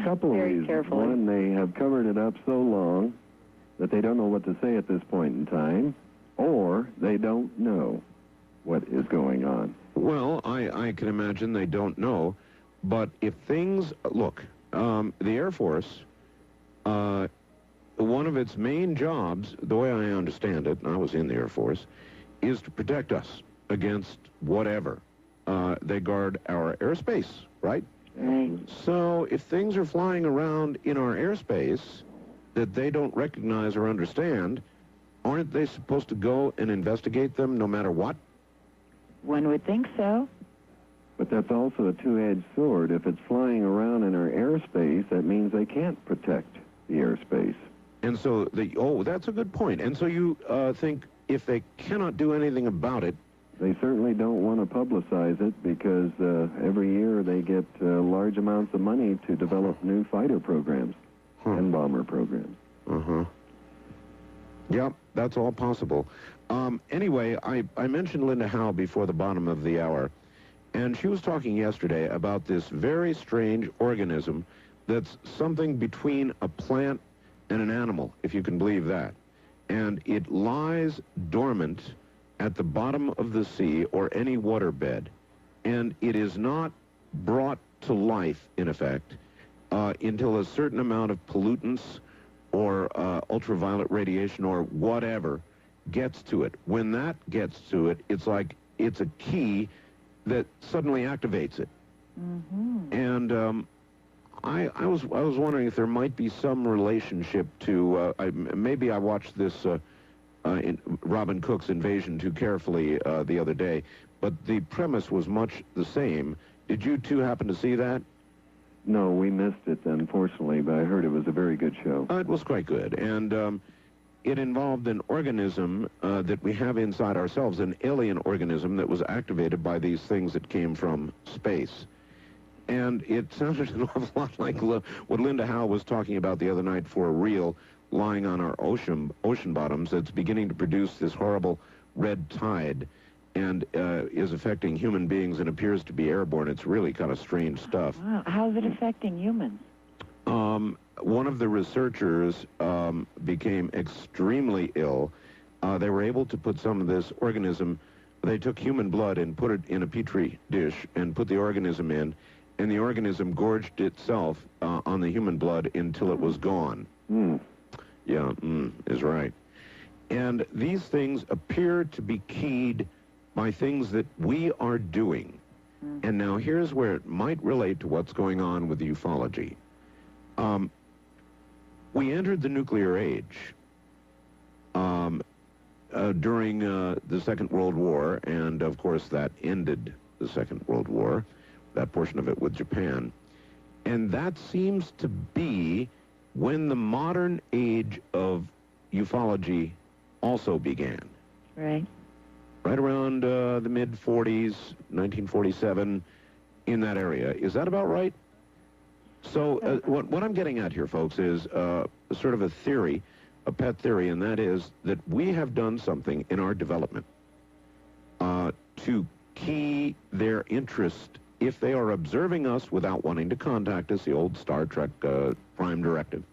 couple of reasons. Carefully. One, they have covered it up so long that they don't know what to say at this point in time, or they don't know what is going on. Well, I can imagine they don't know, but if things... Look, the Air Force, one of its main jobs, the way I understand it, and I was in the Air Force, is to protect us against whatever. They guard our airspace, right? Right. So if things are flying around in our airspace that they don't recognize or understand, aren't they supposed to go and investigate them no matter what? One would think so. But that's also a two-edged sword. If it's flying around in our airspace, that means they can't protect the airspace. And so, that's a good point. And so you think if they cannot do anything about it... They certainly don't want to publicize it because every year they get large amounts of money to develop new fighter programs and bomber programs. Uh-huh. Yep, that's all possible. Anyway, I mentioned Linda Howe before the bottom of the hour, and she was talking yesterday about this very strange organism that's something between a plant and an animal, if you can believe that. And it lies dormant at the bottom of the sea or any waterbed, and it is not brought to life, in effect, until a certain amount of pollutants or ultraviolet radiation or whatever gets to it. When that gets to it, it's like it's a key that suddenly activates it. Mm-hmm. And I was wondering if there might be some relationship to maybe I watched this in Robin Cook's Invasion too carefully the other day, but the premise was much the same. Did you two happen to see that? No, we missed it, unfortunately, but I heard it was a very good show. It was quite good, and it involved an organism that we have inside ourselves, an alien organism that was activated by these things that came from space. And it sounded an awful lot like what Linda Howe was talking about the other night for a reel lying on our ocean bottoms that's beginning to produce this horrible red tide and is affecting human beings and appears to be airborne. It's really kind of strange stuff. Wow. How's it affecting humans? One of the researchers became extremely ill. They were able to put some of this organism, they took human blood and put it in a petri dish and put the organism in, and the organism gorged itself on the human blood until it was gone. Yeah, is right. And these things appear to be keyed by things that we are doing. And now here's where it might relate to what's going on with ufology. We entered the nuclear age during the Second World War, and of course that ended the Second World War, that portion of it with Japan. And that seems to be when the modern age of ufology also began. Right. Right around the mid-40s, 1947, in that area. Is that about right? So what I'm getting at here, folks, is sort of a theory, a pet theory, and that is that we have done something in our development to key their interest if they are observing us without wanting to contact us, the old Star Trek prime directive,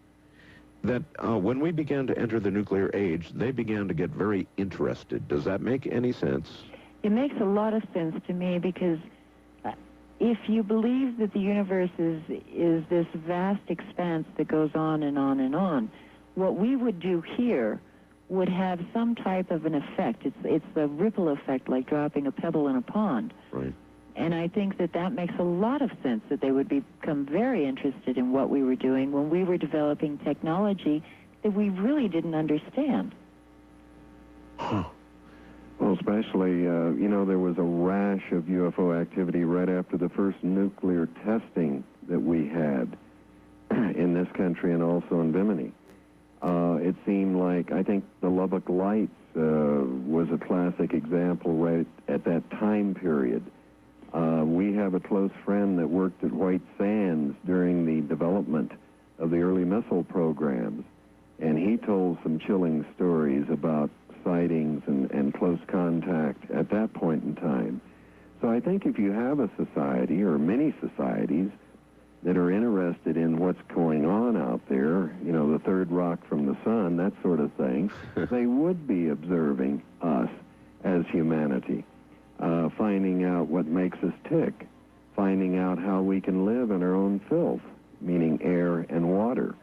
that when we began to enter the nuclear age, they began to get very interested. Does that make any sense? It makes a lot of sense to me, because if you believe that the universe is this vast expanse that goes on and on and on, what we would do here would have some type of an effect. It's the ripple effect, like dropping a pebble in a pond. Right. And I think that makes a lot of sense, that they would become very interested in what we were doing when we were developing technology that we really didn't understand. Huh. Well, especially, there was a rash of UFO activity right after the first nuclear testing that we had in this country and also in Bimini. It seemed like, I think the Lubbock Lights was a classic example right at that time period. We have a close friend that worked at White Sands during the development of the early missile programs, and he told some chilling stories about sightings and close contact at that point in time. So I think if you have a society, or many societies, that are interested in what's going on out there, the third rock from the sun, that sort of thing, they would be observing us as humanity, finding out what makes us tick, finding out how we can live in our own filth, meaning air and water.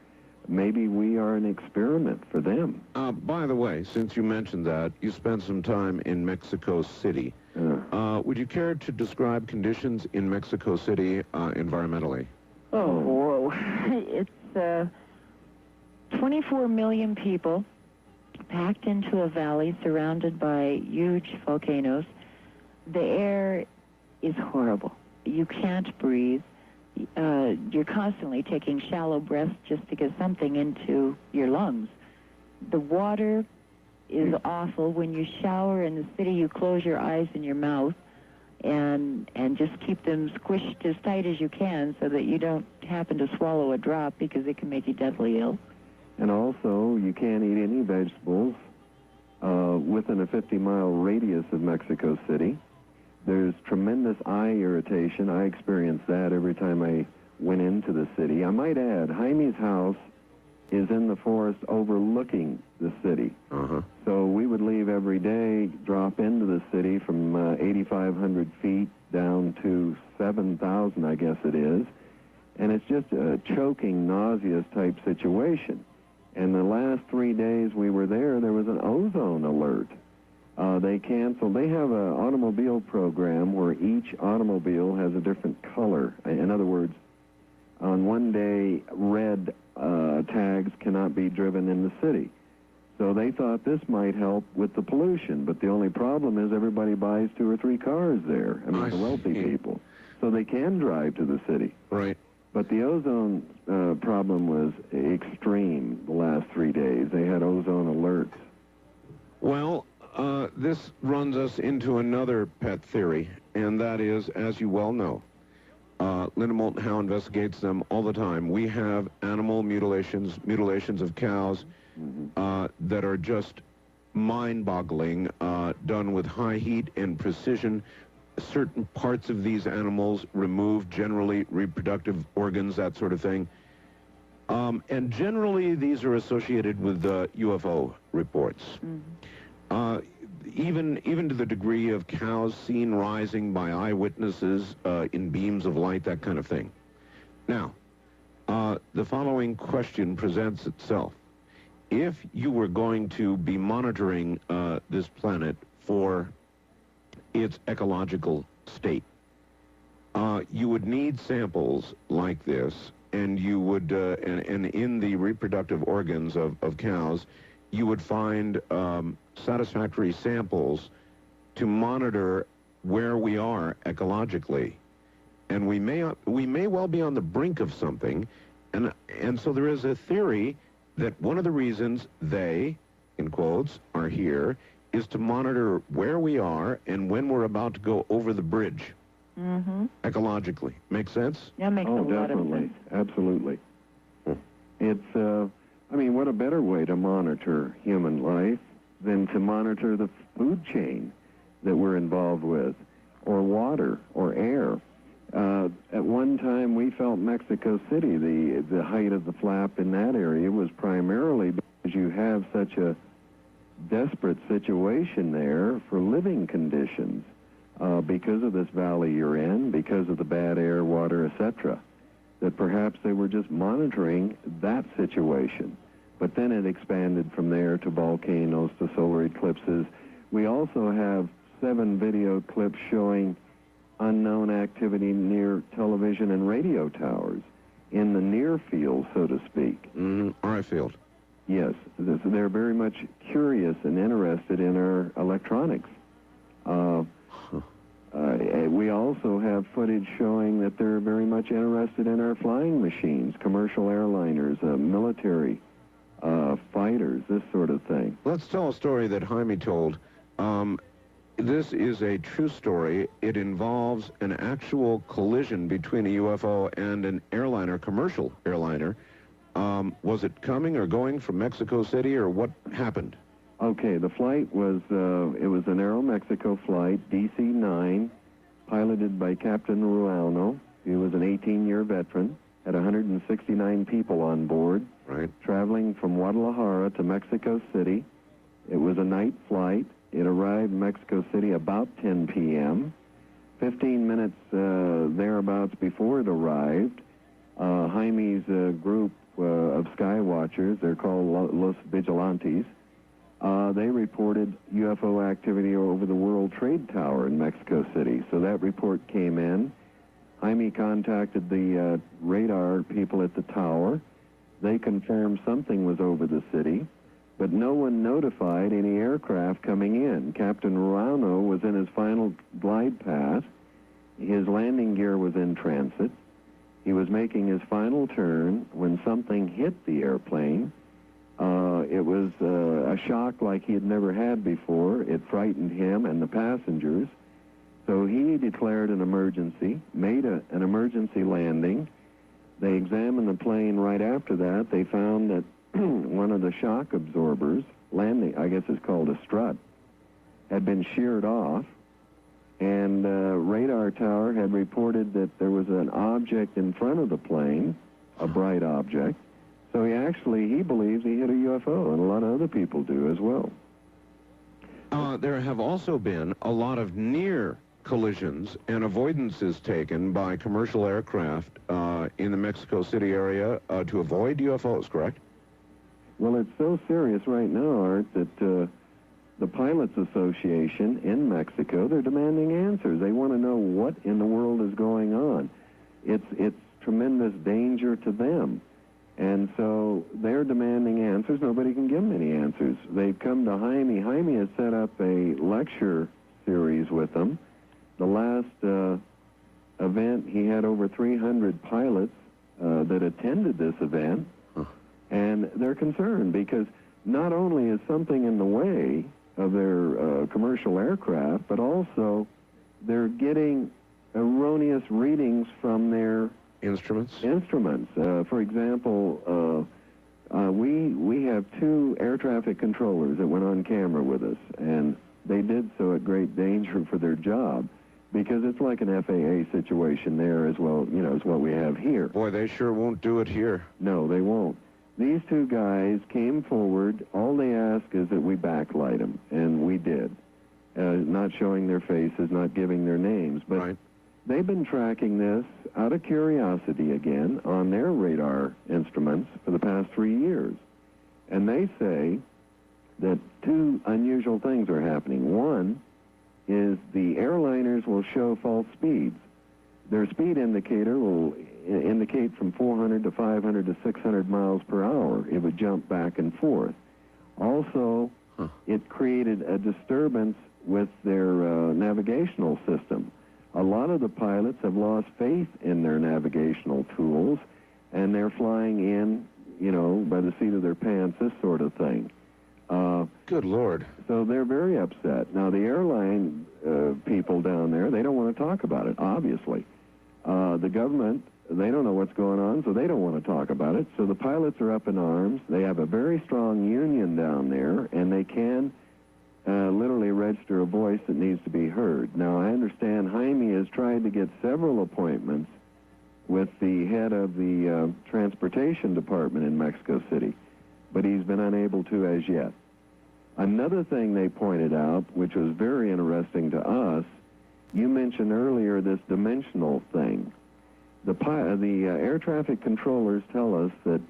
Maybe we are an experiment for them. By the way, since you mentioned that, you spent some time in Mexico City. Would you care to describe conditions in Mexico City environmentally? Oh, whoa. It's 24 million people packed into a valley surrounded by huge volcanoes. The air is horrible. You can't breathe. You're constantly taking shallow breaths just to get something into your lungs. The water is awful. When you shower in the city, you close your eyes and your mouth and just keep them squished as tight as you can so that you don't happen to swallow a drop, because it can make you deathly ill. And also, you can't eat any vegetables within a 50-mile radius of Mexico City. There's tremendous eye irritation. I experienced that every time I went into the city. I might add, Jaime's house is in the forest overlooking the city. So we would leave every day, drop into the city from 8,500 feet down to 7,000, I guess it is. And it's just a choking, nauseous type situation. And the last 3 days we were there was an ozone alert. They canceled. They have an automobile program where each automobile has a different color. In other words, on one day, red tags cannot be driven in the city. So they thought this might help with the pollution, but the only problem is everybody buys 2 or 3 cars there. I mean, the wealthy people. So they can drive to the city. Right. But the ozone problem was extreme the last 3 days. They had ozone alerts. Well, this runs us into another pet theory, and that is, as you well know, Linda Moulton Howe investigates them all the time. We have animal mutilations of cows that are just mind-boggling, done with high heat and precision. Certain parts of these animals removed, generally reproductive organs, that sort of thing. And generally, these are associated with UFO reports. Even to the degree of cows seen rising by eyewitnesses in beams of light, that kind of thing. Now, the following question presents itself. If you were going to be monitoring this planet for its ecological state, you would need samples like this, and you would, and in the reproductive organs of cows, you would find satisfactory samples to monitor where we are ecologically. And we may well be on the brink of something, and so there is a theory that one of the reasons they, in quotes, are here is to monitor where we are and when we're about to go over the bridge. ecologically. Make sense? That makes a lot of definitely. sense. Absolutely. It's, I mean, what a better way to monitor human life than to monitor the food chain that we're involved with, or water, or air. At one time, we felt Mexico City, the height of the flap in that area was primarily because you have such a desperate situation there for living conditions because of this valley you're in, because of the bad air, water, etc., that perhaps they were just monitoring that situation. But then it expanded from there to volcanoes, to solar eclipses. We also have 7 video clips showing unknown activity near television and radio towers in the near field, so to speak. RF field. Yes, they're very much curious and interested in our electronics. We also have footage showing that they're very much interested in our flying machines, commercial airliners, military fighters, this sort of thing. Let's tell a story that Jaime told. This is a true story. It involves an actual collision between a UFO and an airliner, commercial airliner. Was it coming or going from Mexico City, or what happened? Okay, the flight was, it was an Aeromexico flight, DC-9, piloted by Captain Ruano. He was an 18-year veteran, had 169 people on board, right, traveling from Guadalajara to Mexico City. It was a night flight. It arrived in Mexico City about 10 p.m. 15 minutes thereabouts before it arrived, Jaime's group of sky watchers, they're called Los Vigilantes, they reported UFO activity over the World Trade Tower in Mexico City. So that report came in. Jaime contacted the radar people at the tower. They confirmed something was over the city, but no one notified any aircraft coming in. Captain Ruano was in his final glide path. His landing gear was in transit. He was making his final turn when something hit the airplane. It was a shock like he had never had before. It frightened him and the passengers. So he declared an emergency, made an emergency landing. They examined the plane right after that. They found that one of the shock absorbers, landing, I guess it's called a strut, had been sheared off. And radar tower had reported that there was an object in front of the plane, a bright object. So he believes he hit a UFO, and a lot of other people do as well. There have also been a lot of near collisions and avoidances taken by commercial aircraft in the Mexico City area to avoid UFOs, correct? Well, it's so serious right now, Art, that the Pilots Association in Mexico, they're demanding answers. They want to know what in the world is going on. It's tremendous danger to them. And so they're demanding answers. Nobody can give them any answers. They've come to Jaime. Jaime has set up a lecture series with them. The last event, he had over 300 pilots that attended this event. And they're concerned because not only is something in the way of their commercial aircraft, but also they're getting erroneous readings from their instruments. For example, we have 2 air traffic controllers that went on camera with us, and they did so at great danger for their job because it's like an FAA situation there as well, as what we have here. Boy, they sure won't do it here. No, they won't. These 2 guys came forward. All they ask is that we backlight them, and we did. Not showing their faces, not giving their names. But right. They've been tracking this out of curiosity again on their radar instruments for the past 3 years. And they say that 2 unusual things are happening. One is the airliners will show false speeds. Their speed indicator will indicate from 400 to 500 to 600 miles per hour. It would jump back and forth. Also, it created a disturbance with their navigational system. A lot of the pilots have lost faith in their navigational tools, and they're flying in, by the seat of their pants, this sort of thing. Good Lord. So they're very upset. Now, the airline people down there, they don't want to talk about it, obviously. The government, they don't know what's going on, so they don't want to talk about it. So the pilots are up in arms. They have a very strong union down there, and they can literally register a voice that needs to be heard. Now, I understand Jaime has tried to get several appointments with the head of the transportation department in Mexico City, but he's been unable to as yet. Another thing they pointed out, which was very interesting to us, you mentioned earlier this dimensional thing. The air traffic controllers tell us that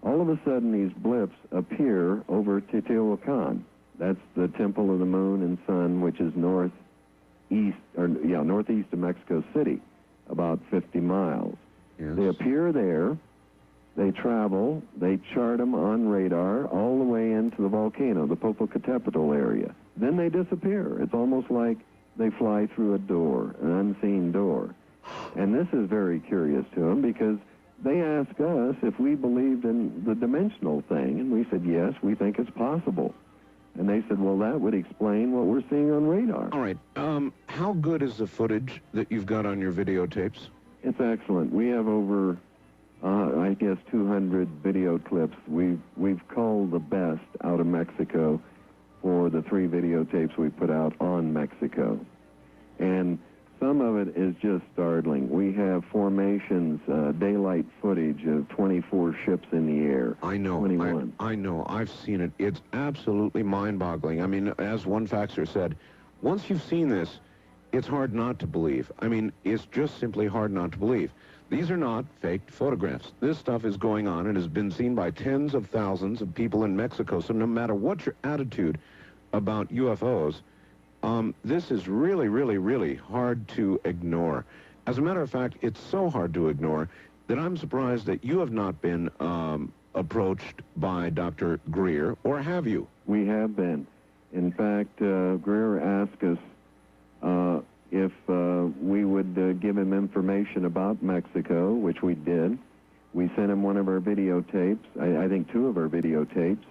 all of a sudden these blips appear over Teotihuacan. That's the Temple of the Moon and Sun, which is northeast of Mexico City, about 50 miles. Yes. They appear there. They travel, they chart them on radar all the way into the volcano, the Popocatépetl area. Then they disappear. It's almost like they fly through a door, an unseen door. And this is very curious to them because they ask us if we believed in the dimensional thing, and we said, yes, we think it's possible. And they said, well, that would explain what we're seeing on radar. All right. How good is the footage that you've got on your videotapes? It's excellent. We have over... I guess 200 video clips. We've culled the best out of Mexico for the 3 videotapes we put out on Mexico. And some of it is just startling. We have formations, daylight footage of 24 ships in the air. I know. 21. I know. I've seen it. It's absolutely mind-boggling. I mean, as one faxer said, once you've seen this, it's hard not to believe. I mean, it's just simply hard not to believe. These are not faked photographs. This stuff is going on and has been seen by tens of thousands of people in Mexico. So no matter what your attitude about UFOs, this is really, really, really hard to ignore. As a matter of fact, it's so hard to ignore that I'm surprised that you have not been approached by Dr. Greer, or have you? We have been. In fact, Greer asked us if we would give him information about Mexico, which we did. We sent him one of our videotapes, I think 2 of our videotapes.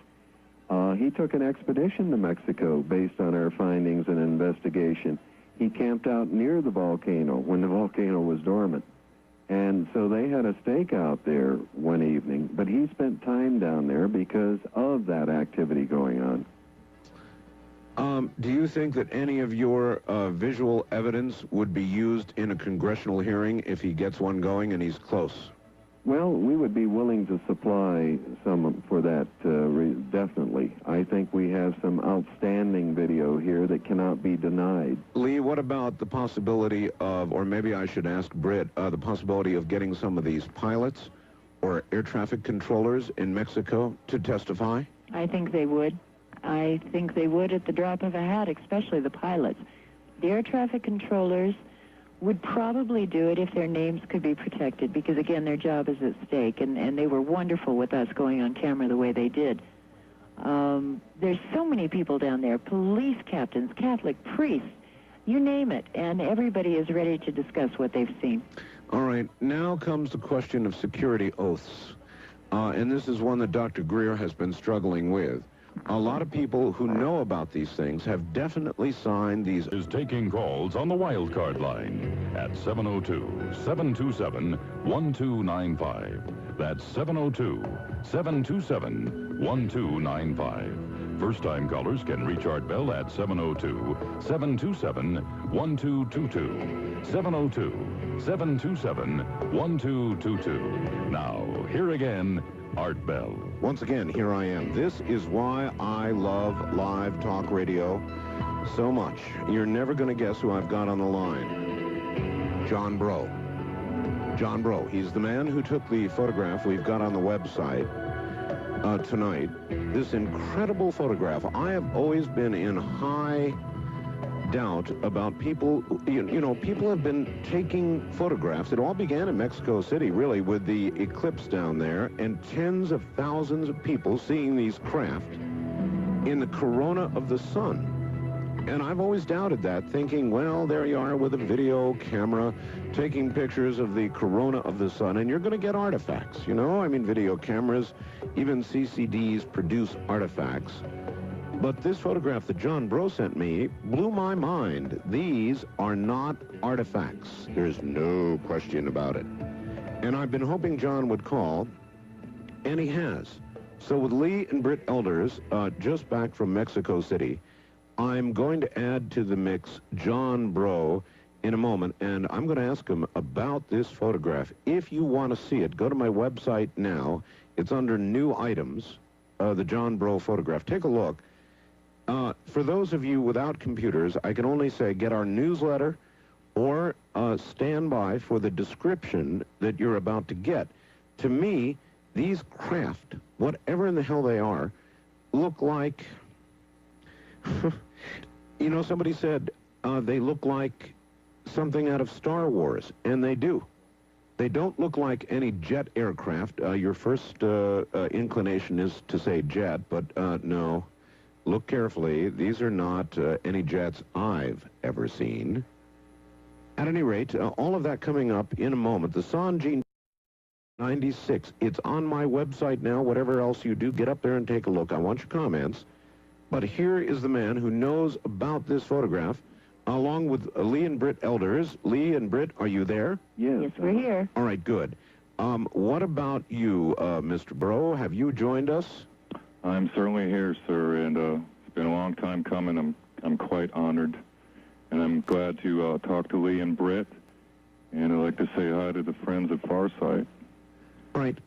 He took an expedition to Mexico based on our findings and investigation. He camped out near the volcano when the volcano was dormant. And so they had a stake out there one evening, but he spent time down there because of that activity going on. Do you think that any of your visual evidence would be used in a congressional hearing if he gets one going and he's close? Well, we would be willing to supply some for that, definitely. I think we have some outstanding video here that cannot be denied. Lee, what about the possibility of, or maybe I should ask Brit, the possibility of getting some of these pilots or air traffic controllers in Mexico to testify? I think they would. I think they would at the drop of a hat, especially the pilots. The air traffic controllers would probably do it if their names could be protected, because, again, their job is at stake, and they were wonderful with us going on camera the way they did. There's so many people down there, police captains, Catholic priests, you name it, and everybody is ready to discuss what they've seen. All right, now comes the question of security oaths, and this is one that Dr. Greer has been struggling with. A lot of people who know about these things have definitely signed these. Is taking calls on the wildcard line at 702-727-1295. That's 702-727-1295. First-time callers can reach Art Bell at 702-727-1222. 702-727-1222. Now, here again, Art Bell. Once again, here I am. This is why I love live talk radio so much. You're never going to guess who I've got on the line. John Breaux. John Breaux. He's the man who took the photograph we've got on the website tonight. This incredible photograph. I have always been in high doubt about people. You know, people have been taking photographs. It all began in Mexico City, really, with the eclipse down there, and tens of thousands of people seeing these craft in the corona of the sun. And I've always doubted that, thinking, well, there you are with a video camera taking pictures of the corona of the sun, and you're going to get artifacts, you know? I mean, video cameras, even CCDs produce artifacts. But this photograph that John Bro sent me blew my mind. These are not artifacts. There's no question about it. And I've been hoping John would call, and he has. So with Lee and Brit Elders, just back from Mexico City, I'm going to add to the mix John Bro in a moment, and I'm going to ask him about this photograph. If you want to see it, go to my website now. It's under New Items, the John Bro photograph. Take a look. For those of you without computers, I can only say get our newsletter or stand by for the description that you're about to get. To me, these craft, whatever in the hell they are, look like... You know, somebody said they look like something out of Star Wars, and they do. They don't look like any jet aircraft. Your first inclination is to say jet, but no. Look carefully. These are not any jets I've ever seen. At any rate, all of that coming up in a moment. The Sanjin 96. It's on my website now. Whatever else you do, get up there and take a look. I want your comments. But here is the man who knows about this photograph, along with Lee and Brit Elders. Lee and Brit, are you there? Yes. Yes, we're here. All right, good. What about you, Mr. Bro? Have you joined us? I'm certainly here, sir, and it's been a long time coming. I'm quite honored, and I'm glad to talk to Lee and Brit, and I'd like to say hi to the friends at Farsight. All right.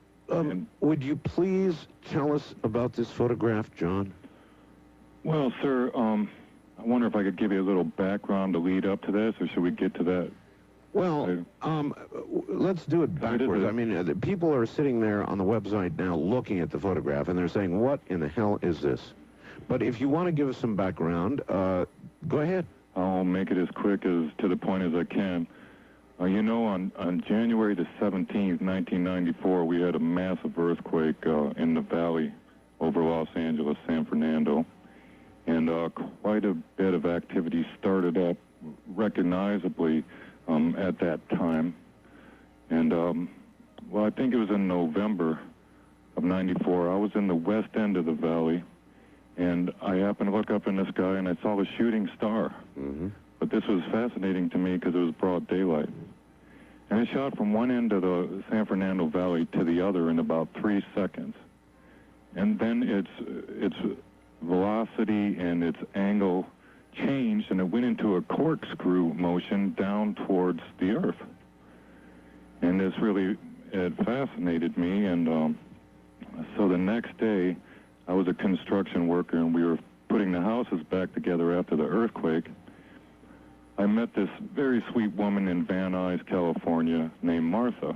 Would you please tell us about this photograph, John? Well, sir, I wonder if I could give you a little background to lead up to this, or should we get to that? Well, let's do it backwards. I mean, the people are sitting there on the website now looking at the photograph, and they're saying, what in the hell is this? But if you want to give us some background, go ahead. I'll make it as quick as to the point as I can. You know, on January the 17th, 1994, we had a massive earthquake in the valley over Los Angeles, San Fernando. And quite a bit of activity started up recognizably at that time. And, well, I think it was in November of 94. I was in the west end of the valley, and I happened to look up in the sky, and I saw a shooting star. Mm-hmm. But this was fascinating to me because it was broad daylight. And it shot from one end of the San Fernando Valley to the other in about 3 seconds. And then its velocity and its angle changed, and it went into a corkscrew motion down towards the Earth. And this really, it fascinated me, and so the next day, I was a construction worker, and we were putting the houses back together after the earthquake. I met this very sweet woman in Van Nuys, California, named Martha.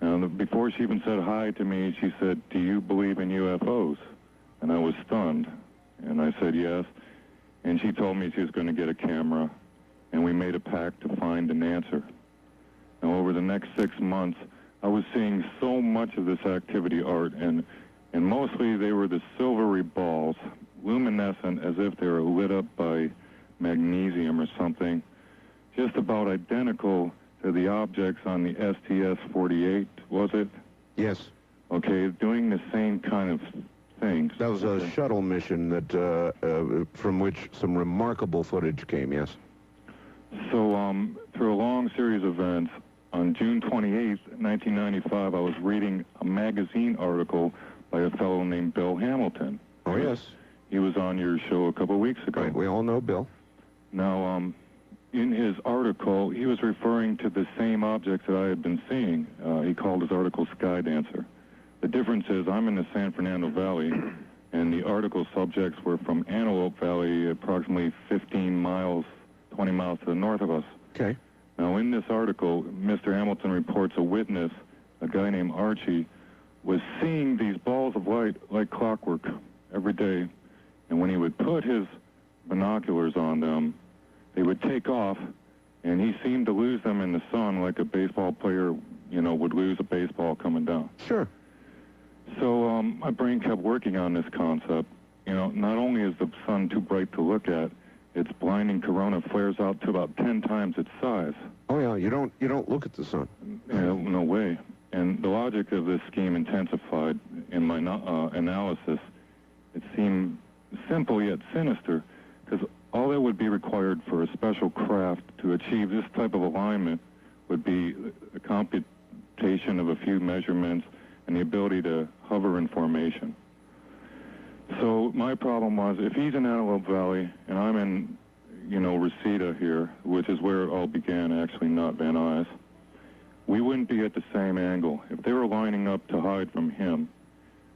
And before she even said hi to me, she said, "Do you believe in UFOs?" And I was stunned, and I said yes. And she told me she was going to get a camera, and we made a pact to find an answer. Now, over the next 6 months, I was seeing so much of this activity, Art, and mostly they were the silvery balls, luminescent as if they were lit up by magnesium or something, just about identical to the objects on the STS-48, was it? Yes. Okay, doing the same kind of things. That was a shuttle mission that from which some remarkable footage came, yes. So, through a long series of events, on June 28th, 1995, I was reading a magazine article by a fellow named Bill Hamilton. Oh, yes. He was on your show a couple of weeks ago. Right, we all know Bill. Now, in his article, he was referring to the same objects that I had been seeing. He called his article Sky Dancer. The difference is I'm in the San Fernando Valley, and the article subjects were from Antelope Valley, approximately 15 miles, 20 miles to the north of us. Okay. Now, in this article, Mr. Hamilton reports a witness, a guy named Archie, was seeing these balls of light like clockwork every day. And when he would put his binoculars on them, they would take off, and he seemed to lose them in the sun like a baseball player, you know, would lose a baseball coming down. Sure. So my brain kept working on this concept. You know, not only is the sun too bright to look at, its blinding corona flares out to about 10 times its size. Oh, yeah, you don't look at the sun. No way. And the logic of this scheme intensified in my analysis. It seemed simple yet sinister, because all that would be required for a special craft to achieve this type of alignment would be a computation of a few measurements and the ability to hover in formation. So my problem was, if he's in Antelope Valley and I'm in, Reseda here, which is where it all began, actually, not Van Nuys, we wouldn't be at the same angle. If they were lining up to hide from him,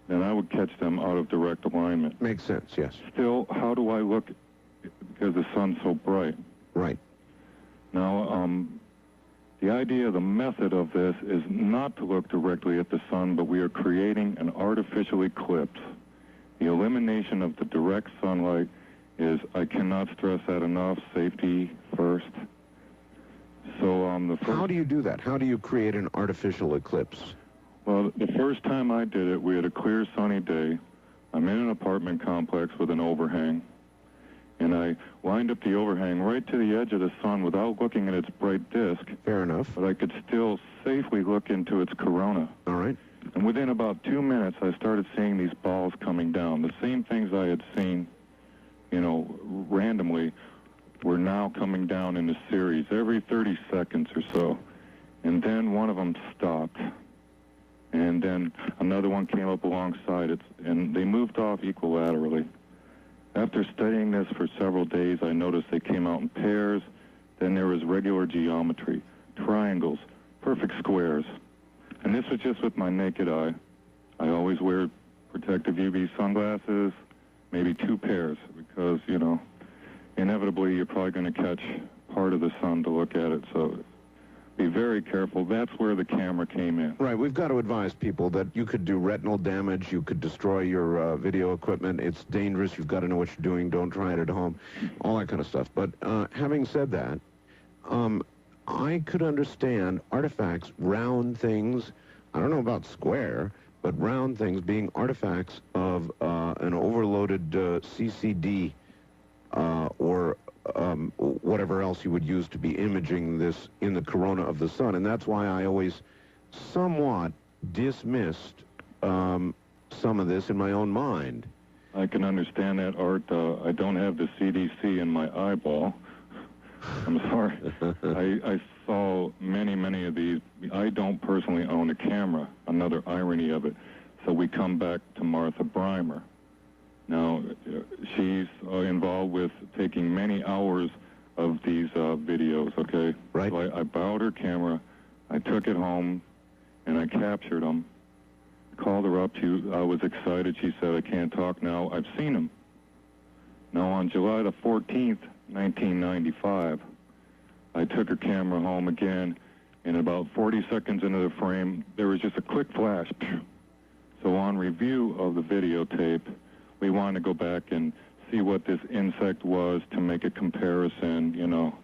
then I would catch them out of direct alignment. Makes sense, yes. Still, how do I look, because the sun's so bright? Right. Now, the idea, the method of this is not to look directly at the sun, but we are creating an artificial eclipse. The elimination of the direct sunlight is, I cannot stress that enough, safety first. So How do you do that? How do you create an artificial eclipse? Well, the first time I did it, we had a clear, sunny day. I'm in an apartment complex with an overhang, and I lined up the overhang right to the edge of the sun without looking at its bright disk. Fair enough. But I could still safely look into its corona. All right. And within about 2 minutes, I started seeing these balls coming down. The same things I had seen, randomly, were now coming down in a series every 30 seconds or so. And then one of them stopped. And then another one came up alongside it, and they moved off equilaterally. After studying this for several days, I noticed they came out in pairs. Then there was regular geometry, triangles, perfect squares. And this was just with my naked eye. I always wear protective UV sunglasses, maybe 2 pairs, because, inevitably you're probably going to catch part of the sun to look at it. So be very careful. That's where the camera came in. Right. We've got to advise people that you could do retinal damage. You could destroy your video equipment. It's dangerous. You've got to know what you're doing. Don't try it at home. All that kind of stuff. But having said that, I could understand artifacts, round things. I don't know about square, but round things being artifacts of an overloaded CCD or whatever else you would use to be imaging this in the corona of the sun. And that's why I always somewhat dismissed some of this in my own mind. I can understand that, Art. I don't have the CDC in my eyeball. I'm sorry. I saw many of these. I don't personally own a camera, another irony of it. So we come back to Martha Breimer. Now, she's involved with taking many hours of these videos, okay? Right. So I borrowed her camera, I took it home, and I captured them. Called her up. I was excited. She said, I can't talk now. I've seen them. Now, on July the 14th, 1995, I took her camera home again, and about 40 seconds into the frame, there was just a quick flash. So on review of the videotape, we wanted to go back and see what this insect was to make a comparison,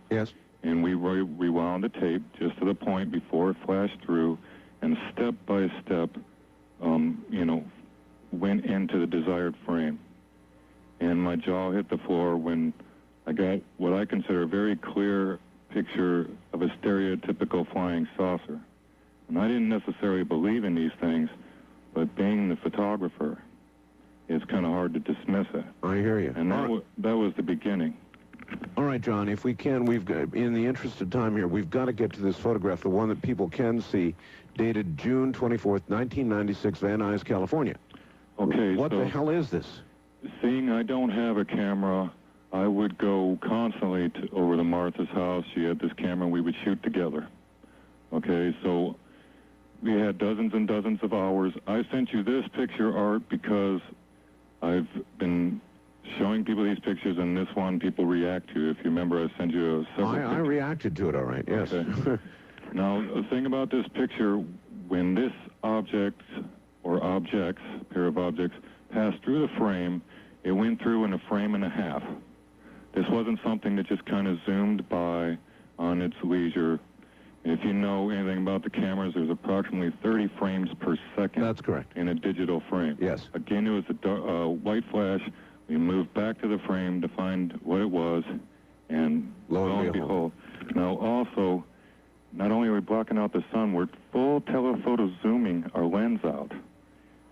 Yes. And we rewound the tape just to the point before it flashed through, and step by step, went into the desired frame. And my jaw hit the floor when I got what I consider a very clear picture of a stereotypical flying saucer. And I didn't necessarily believe in these things, but being the photographer, it's kind of hard to dismiss it. I hear you. And that was the beginning. All right, John, if we can, we've got, in the interest of time here, we've got to get to this photograph, the one that people can see, dated June 24th, 1996, Van Nuys, California. Okay, What so the hell is this? seeing I don't have a camera, I would go constantly over to Martha's house. She had this camera, and we would shoot together. Okay, so we had dozens and dozens of hours. I sent you this picture, Art, because I've been showing people these pictures, and this one people react to. If you remember, I sent you several I reacted to it, all right, yes. Okay. Now, the thing about this picture, when this object, or objects, a pair of objects, passed through the frame, it went through in a frame and a half. This wasn't something that just kind of zoomed by on its leisure. If you know anything about the cameras, there's approximately 30 frames per second. That's correct. In a digital frame. Yes. Again, it was a white flash. We moved back to the frame to find what it was, and lo and behold. Now, also, not only are we blocking out the sun, we're full telephoto zooming our lens out.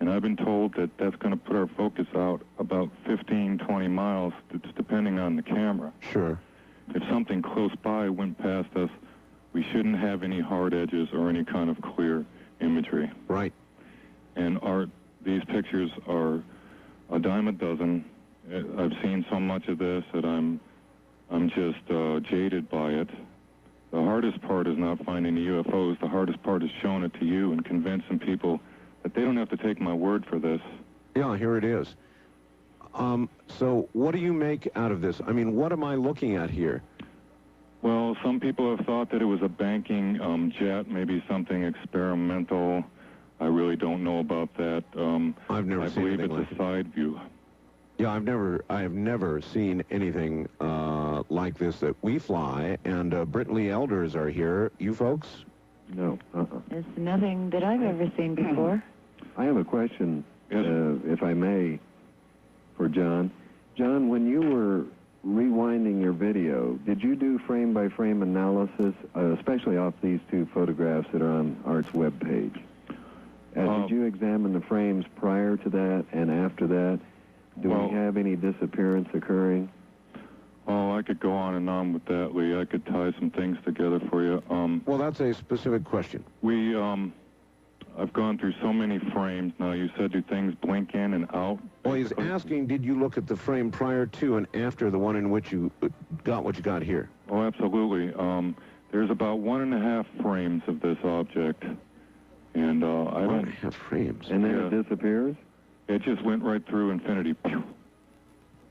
And I've been told that that's going to put our focus out about 15, 20 miles, depending on the camera. Sure. If something close by went past us, we shouldn't have any hard edges or any kind of clear imagery. Right. And Art, these pictures are a dime a dozen. I've seen so much of this that I'm just jaded by it. The hardest part is not finding the UFOs. The hardest part is showing it to you and convincing people that they don't have to take my word for this. Yeah, here it is. So what do you make out of this? I mean, what am I looking at here? Well, some people have thought that it was a banking jet, maybe something experimental. I really don't know about that. I've never seen anything like it's a side view. Yeah, I have never seen anything like this that we fly, and Brit and Lee Elders are here. You folks? No. It's nothing that I've ever seen before. I have a question, Yes. if I may, for John. John, when you were rewinding your video, did you do frame-by-frame analysis, especially off these two photographs that are on Art's webpage? Did you examine the frames prior to that and after that? Do we have any disappearance occurring? Oh, I could go on and on with that, Lee. I could tie some things together for you. Well, that's a specific question. I've gone through so many frames now. You said, do things blink in and out? Well, he's asking, did you look at the frame prior to and after the one in which you got what you got here? Oh, absolutely. There's about 1.5 frames of this object. And I don't... 1.5 frames. And then it disappears? It just went right through infinity.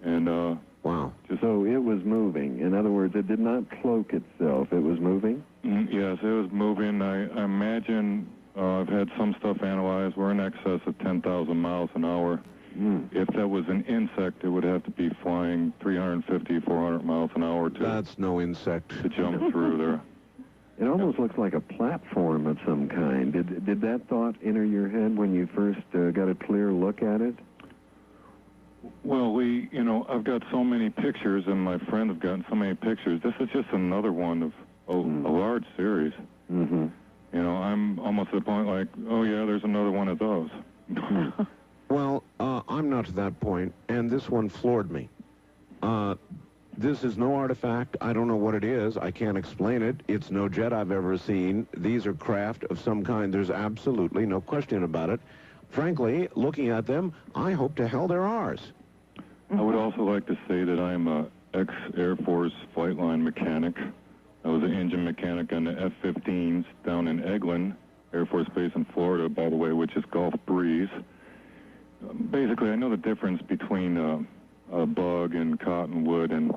And, wow. So it was moving. In other words, it did not cloak itself. It was moving? Yes, it was moving. I imagine I've had some stuff analyzed. We're in excess of 10,000 miles an hour. If that was an insect, it would have to be flying 350, 400 miles an hour That's no insect. to jump through there. It almost looks like a platform of some kind. Did that thought enter your head when you first got a clear look at it? Well, Lee, I've got so many pictures, and my friend have gotten so many pictures. This is just another one of a large series. Mm-hmm. I'm almost at the point like, oh, yeah, there's another one of those. Well, I'm not to that point, and this one floored me. This is no artifact. I don't know what it is. I can't explain it. It's no jet I've ever seen. These are craft of some kind. There's absolutely no question about it. Frankly, looking at them, I hope to hell they're ours. I would also like to say that I'm a ex-Air Force flight line mechanic. I was an engine mechanic on the F-15s down in Eglin, Air Force Base in Florida, by the way, which is Gulf Breeze. Basically, I know the difference between a bug and cottonwood and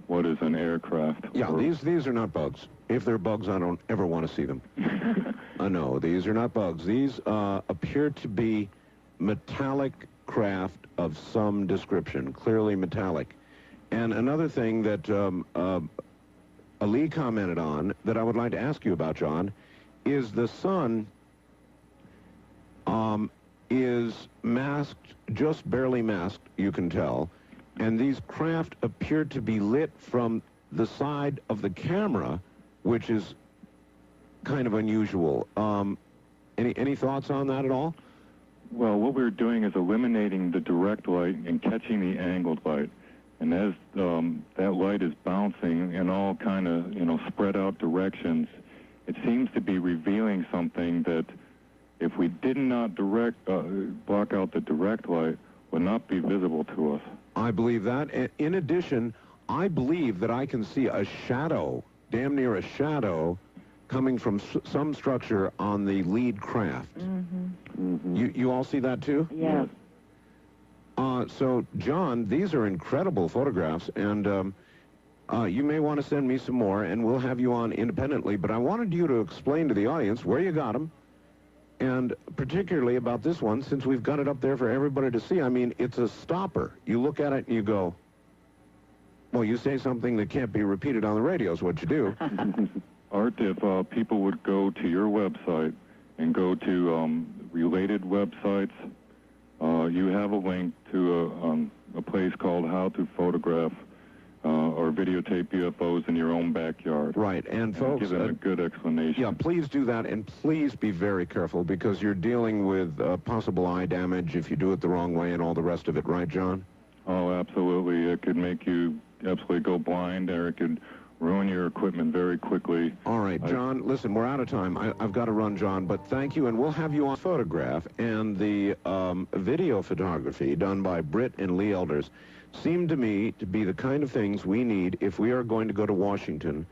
what is an aircraft. Yeah, these are not bugs. If they're bugs, I don't ever want to see them. No, these are not bugs. These appear to be metallic craft of some description, clearly metallic. And another thing that Ali commented on that I would like to ask you about, John, is the sun is masked, just barely masked, you can tell, and these craft appear to be lit from the side of the camera, which is kind of unusual. Any thoughts on that at all? Well, what we're doing is eliminating the direct light and catching the angled light. And as that light is bouncing in all kind of, spread out directions, it seems to be revealing something that if we did not block out the direct light, would not be visible to us. I believe that. In addition, I believe that I can see a shadow, damn near a shadow, coming from some structure on the lead craft. Mm-hmm. Mm-hmm. You all see that too? Yeah. So, John, these are incredible photographs, and you may want to send me some more, and we'll have you on independently, but I wanted you to explain to the audience where you got them, and particularly about this one, since we've got it up there for everybody to see. I mean, it's a stopper. You look at it and you go, well, you say something that can't be repeated on the radio is what you do. Art, if people would go to your website and go to related websites, you have a link to a place called How to Photograph or videotape UFOs in your own backyard. Right, and folks, give them a good explanation. Yeah, please do that, and please be very careful, because you're dealing with possible eye damage if you do it the wrong way and all the rest of it, right, John? Oh, absolutely. It could make you absolutely go blind, or it could ruin your equipment very quickly. All right, John, listen, we're out of time. I've got to run, John, but thank you, and we'll have you on photograph. And the video photography done by Brit and Lee Elders seemed to me to be the kind of things we need if we are going to go to Washington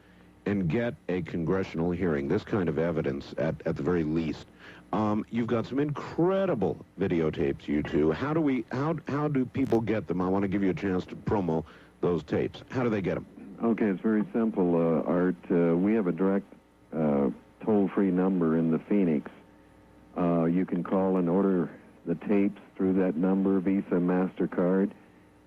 and get a congressional hearing, this kind of evidence at the very least. You've got some incredible videotapes, you two. How do people get them? I want to give you a chance to promo those tapes. How do they get them? Okay, it's very simple, Art. We have a direct toll-free number in the Phoenix. You can call and order the tapes through that number, Visa, MasterCard.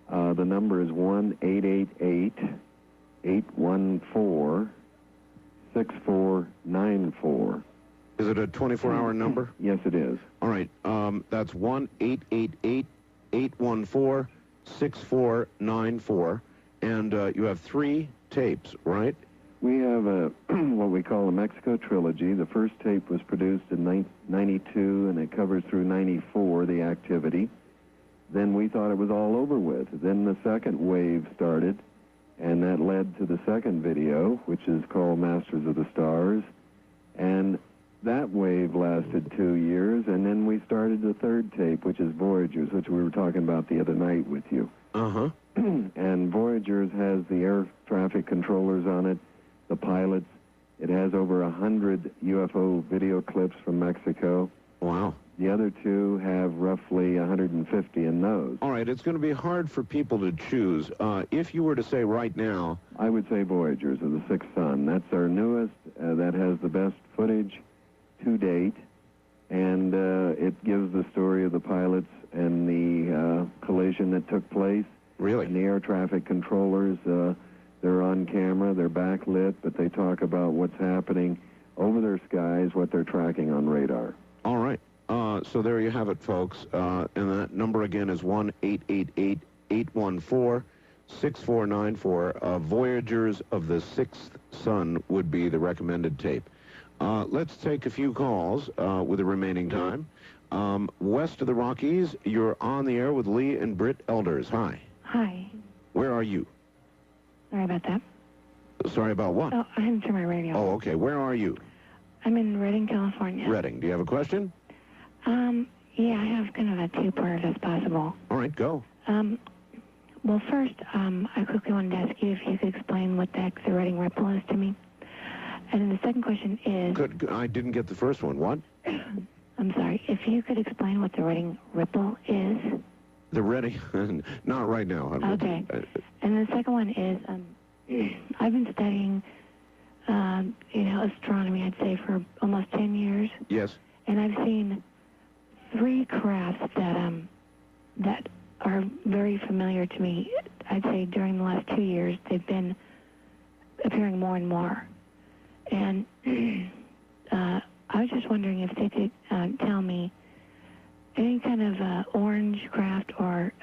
The number is 1-888-814-6494. Is it a 24-hour number? Yes, it is. All right. That's 1-888-814-6494. And you have 3 tapes, right? We have what we call a Mexico trilogy. The first tape was produced in 92, and it covers through 94, the activity. Then we thought it was all over with. Then the second wave started, and that led to the second video, which is called Masters of the Stars. And that wave lasted 2 years, and then we started the third tape, which is Voyagers, which we were talking about the other night with you. Uh-huh. And Voyagers has the air traffic controllers on it, the pilots. It has over 100 UFO video clips from Mexico. Wow. The other 2 have roughly 150 in those. All right, it's going to be hard for people to choose. If you were to say right now... I would say Voyagers of the Sixth Sun. That's our newest. That has the best footage to date. And it gives the story of the pilots and the collision that took place. Really? And the air traffic controllers, they're on camera, they're backlit, but they talk about what's happening over their skies, what they're tracking on radar. All right. So there you have it, folks. And that number again is 1-888-814-6494. Voyagers of the Sixth Sun would be the recommended tape. Let's take a few calls with the remaining time. West of the Rockies, you're on the air with Lee and Brit Elders. Hi. Hi. Where are you? Sorry about that. Sorry about what? Oh, I didn't turn my radio. Oh, okay. Where are you? I'm in Redding, California. Redding. Do you have a question? Yeah, I have kind of a two-part if possible. All right, go. Well, first, I quickly wanted to ask you if you could explain what the heck the Redding Ripple is to me. And then the second question is... I didn't get the first one. What? I'm sorry. If you could explain what the Redding Ripple is... The Redding... Not right now. Okay. And the second one is, I've been studying, astronomy, I'd say, for almost 10 years. Yes. And I've seen 3 crafts that are very familiar to me. I'd say during the last 2 years, they've been appearing more and more. And I was just wondering if they could tell me any kind of orange craft, or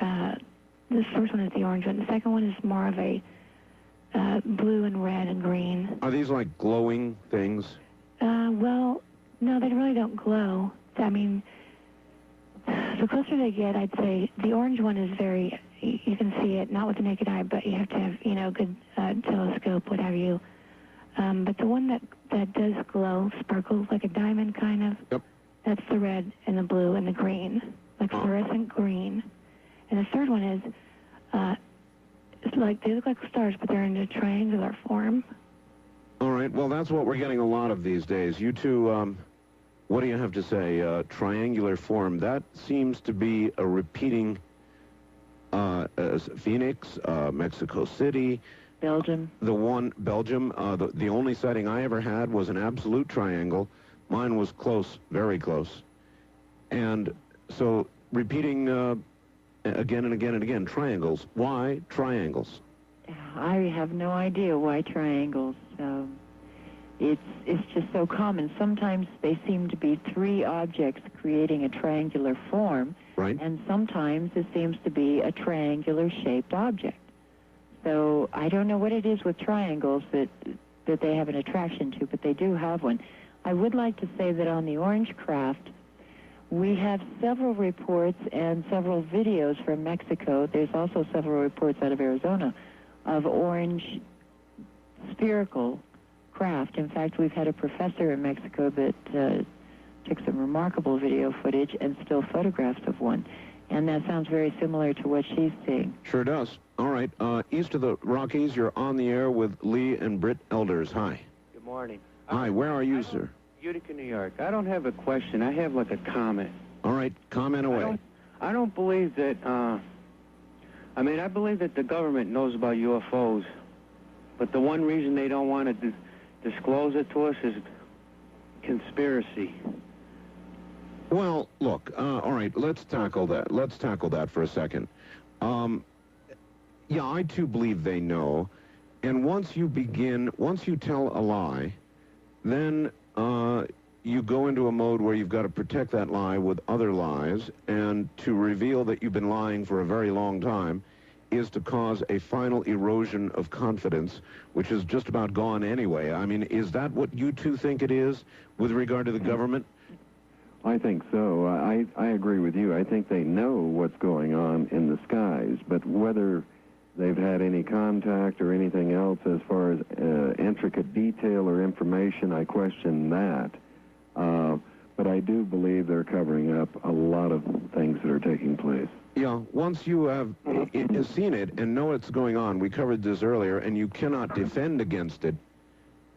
this first one is the orange one. The second one is more of a blue and red and green. Are these like glowing things? Well, no, they really don't glow. I mean, the closer they get, I'd say the orange one is very, you can see it, not with the naked eye, but you have to have, a good telescope, what have you. But the one that does glow, sparkles like a diamond kind of, yep. That's the red and the blue and the green, like fluorescent green. And the third one is, it's like, they look like stars, but they're in a triangular form. All right, well, that's what we're getting a lot of these days. You two, what do you have to say? Triangular form, that seems to be a repeating Phoenix, Mexico City. Belgium. Belgium. The only sighting I ever had was an absolute triangle. Mine was close, very close. And so repeating again and again and again, triangles. Why triangles? I have no idea why triangles. It's just so common. Sometimes they seem to be 3 objects creating a triangular form. Right. And sometimes it seems to be a triangular-shaped object. So I don't know what it is with triangles that they have an attraction to, but they do have one. I would like to say that on the orange craft, we have several reports and several videos from Mexico. There's also several reports out of Arizona of orange spherical craft. In fact, we've had a professor in Mexico that took some remarkable video footage and still photographs of one. And that sounds very similar to what she's seeing. Sure does. All right. East of the Rockies, you're on the air with Lee and Brit Elders. Hi. Good morning. Hi. Where are you, sir? Utica, New York. I don't have a question. I have like a comment. All right. Comment away. I don't believe that, I believe that the government knows about UFOs, but the one reason they don't want to disclose it to us is conspiracy. Well, look, all right, let's tackle that. Let's tackle that for a second. Yeah, I too believe they know. And once you tell a lie, then you go into a mode where you've got to protect that lie with other lies, and to reveal that you've been lying for a very long time is to cause a final erosion of confidence, which is just about gone anyway. I mean, is that what you two think it is with regard to the government? I think so. I agree with you. I think they know what's going on in the skies, but whether they've had any contact or anything else as far as intricate detail or information, I question that. But I do believe they're covering up a lot of things that are taking place. Yeah, once you have seen it and know what's going on, we covered this earlier, and you cannot defend against it,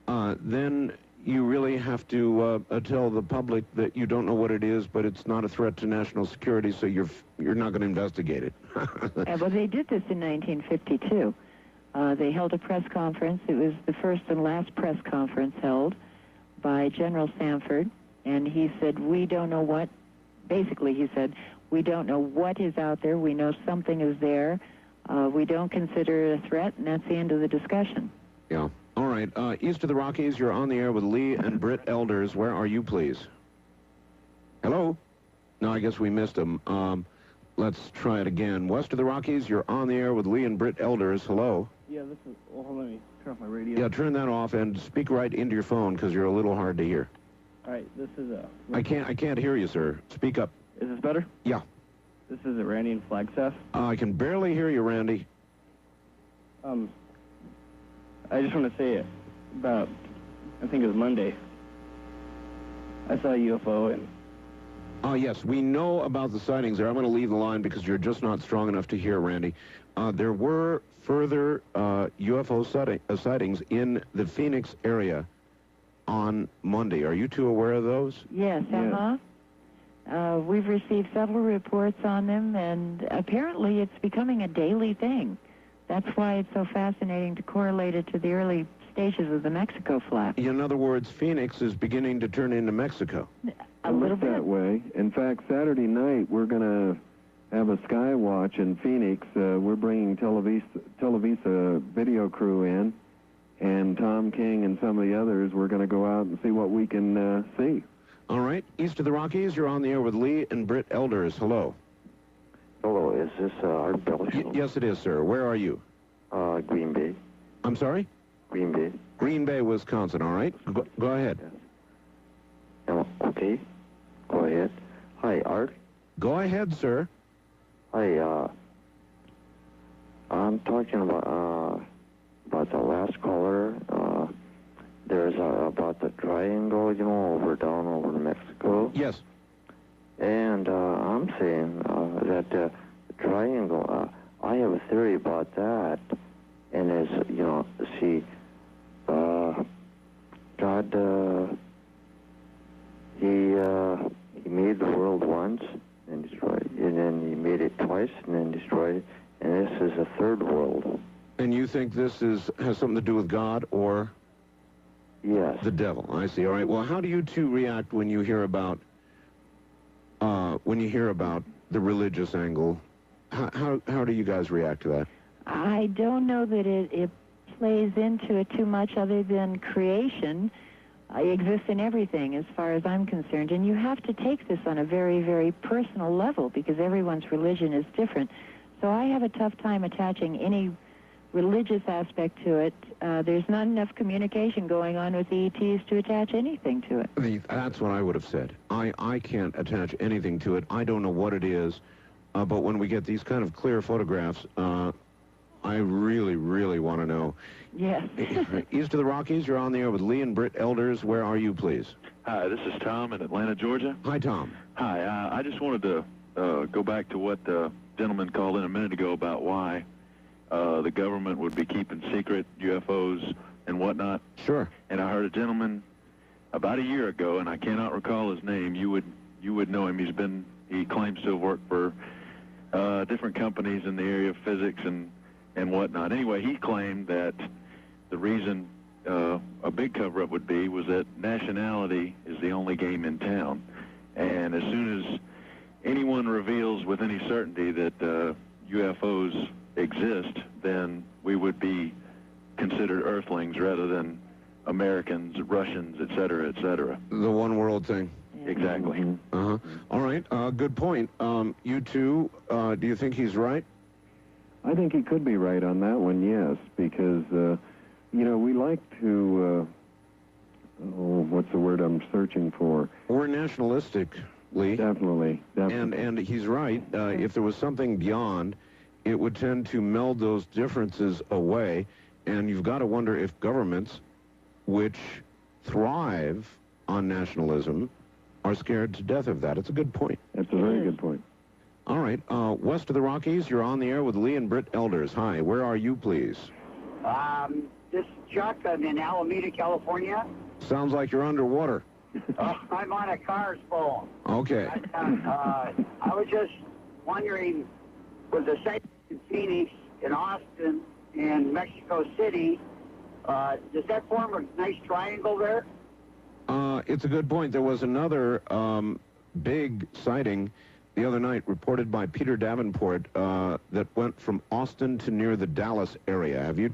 then you really have to tell the public that you don't know what it is, but it's not a threat to national security, so you're not going to investigate it. Well, they did this in 1952. They held a press conference. It was the first and last press conference held by General Sanford, and he said, we don't know what, basically he said, we don't know what is out there. We know something is there. We don't consider it a threat, and that's the end of the discussion. Yeah. All right. East of the Rockies, you're on the air with Lee and Brit Elders. Where are you, please? Hello? No, I guess we missed them. Let's try it again. West of the Rockies, you're on the air with Lee and Brit Elders. Hello? Yeah, this is... Well, hold on, let me turn off my radio. Yeah, turn that off and speak right into your phone because you're a little hard to hear. All right, this is a... I can't hear you, sir. Speak up. Is this better? Yeah. This is a Randy in Flagstaff. I can barely hear you, Randy. I just want to say about, I think it was Monday, I saw a UFO and... Yes, we know about the sightings there. I'm going to leave the line because you're just not strong enough to hear, Randy. There were further UFO sightings in the Phoenix area on Monday. Are you two aware of those? Yes, we've received several reports on them, and apparently it's becoming a daily thing. That's why it's so fascinating to correlate it to the early stages of the Mexico flap. In other words, Phoenix is beginning to turn into Mexico. A little bit. That way. In fact, Saturday night, we're going to have a sky watch in Phoenix. We're bringing Televisa video crew in, and Tom King and some of the others. We're going to go out and see what we can see. All right. East of the Rockies, you're on the air with Lee and Brit Elders. Hello. Hello, is this Art Bell show? Yes, it is, sir. Where are you? Green Bay. I'm sorry? Green Bay. Green Bay, Wisconsin. All right. Go ahead. Yes. Okay. Go ahead. Hi, Art. Go ahead, sir. Hi, I'm talking about the last caller. There's about the triangle, down over Mexico. Yes. And I'm saying that the triangle, I have a theory about that. And as, see, God, he made the world once and destroyed it. And then he made it twice and then destroyed it. And this is a third world. And you think this has something to do with God or... Yes. The devil. I see. All right. Well, how do you two react when you hear about the religious angle? How do you guys react to that? I don't know that it plays into it too much other than creation exists in everything as far as I'm concerned. And you have to take this on a very, very personal level because everyone's religion is different. So I have a tough time attaching any religious aspect to it. There's not enough communication going on with the ETs to attach anything to it. That's what I would have said. I can't attach anything to it. I don't know what it is, but when we get these kind of clear photographs, I really, really want to know. Yes. East of the Rockies, you're on the air with Lee and Brit Elders. Where are you, please? Hi, this is Tom in Atlanta, Georgia. Hi, Tom. Hi, I just wanted to go back to what the gentleman called in a minute ago about why the government would be keeping secret UFOs and whatnot. Sure. And I heard a gentleman about a year ago, and I cannot recall his name. You would know him. He claims to have worked for different companies in the area of physics and whatnot. Anyway, he claimed that the reason a big cover-up would be was that nationality is the only game in town. And as soon as anyone reveals with any certainty that UFOs exist, then we would be considered Earthlings rather than Americans, Russians, et cetera, et cetera. The one world thing. Exactly. Uh-huh. All right, good point. You two, do you think he's right? I think he could be right on that one, yes, because, we like to, what's the word I'm searching for? We're nationalistic, Lee. Definitely. And he's right. If there was something beyond, it would tend to meld those differences away, and you've got to wonder if governments, which thrive on nationalism, are scared to death of that. It's a good point. That's a very good point. All right, west of the Rockies, you're on the air with Lee and Brit Elders. Hi, where are you, please? This is Chuck. I'm in Alameda, California. Sounds like you're underwater. I'm on a car's phone. Okay. I was just wondering, with the site in Phoenix, in Austin, and Mexico City, does that form a nice triangle there? It's a good point. There was another big sighting the other night reported by Peter Davenport that went from Austin to near the Dallas area. Have you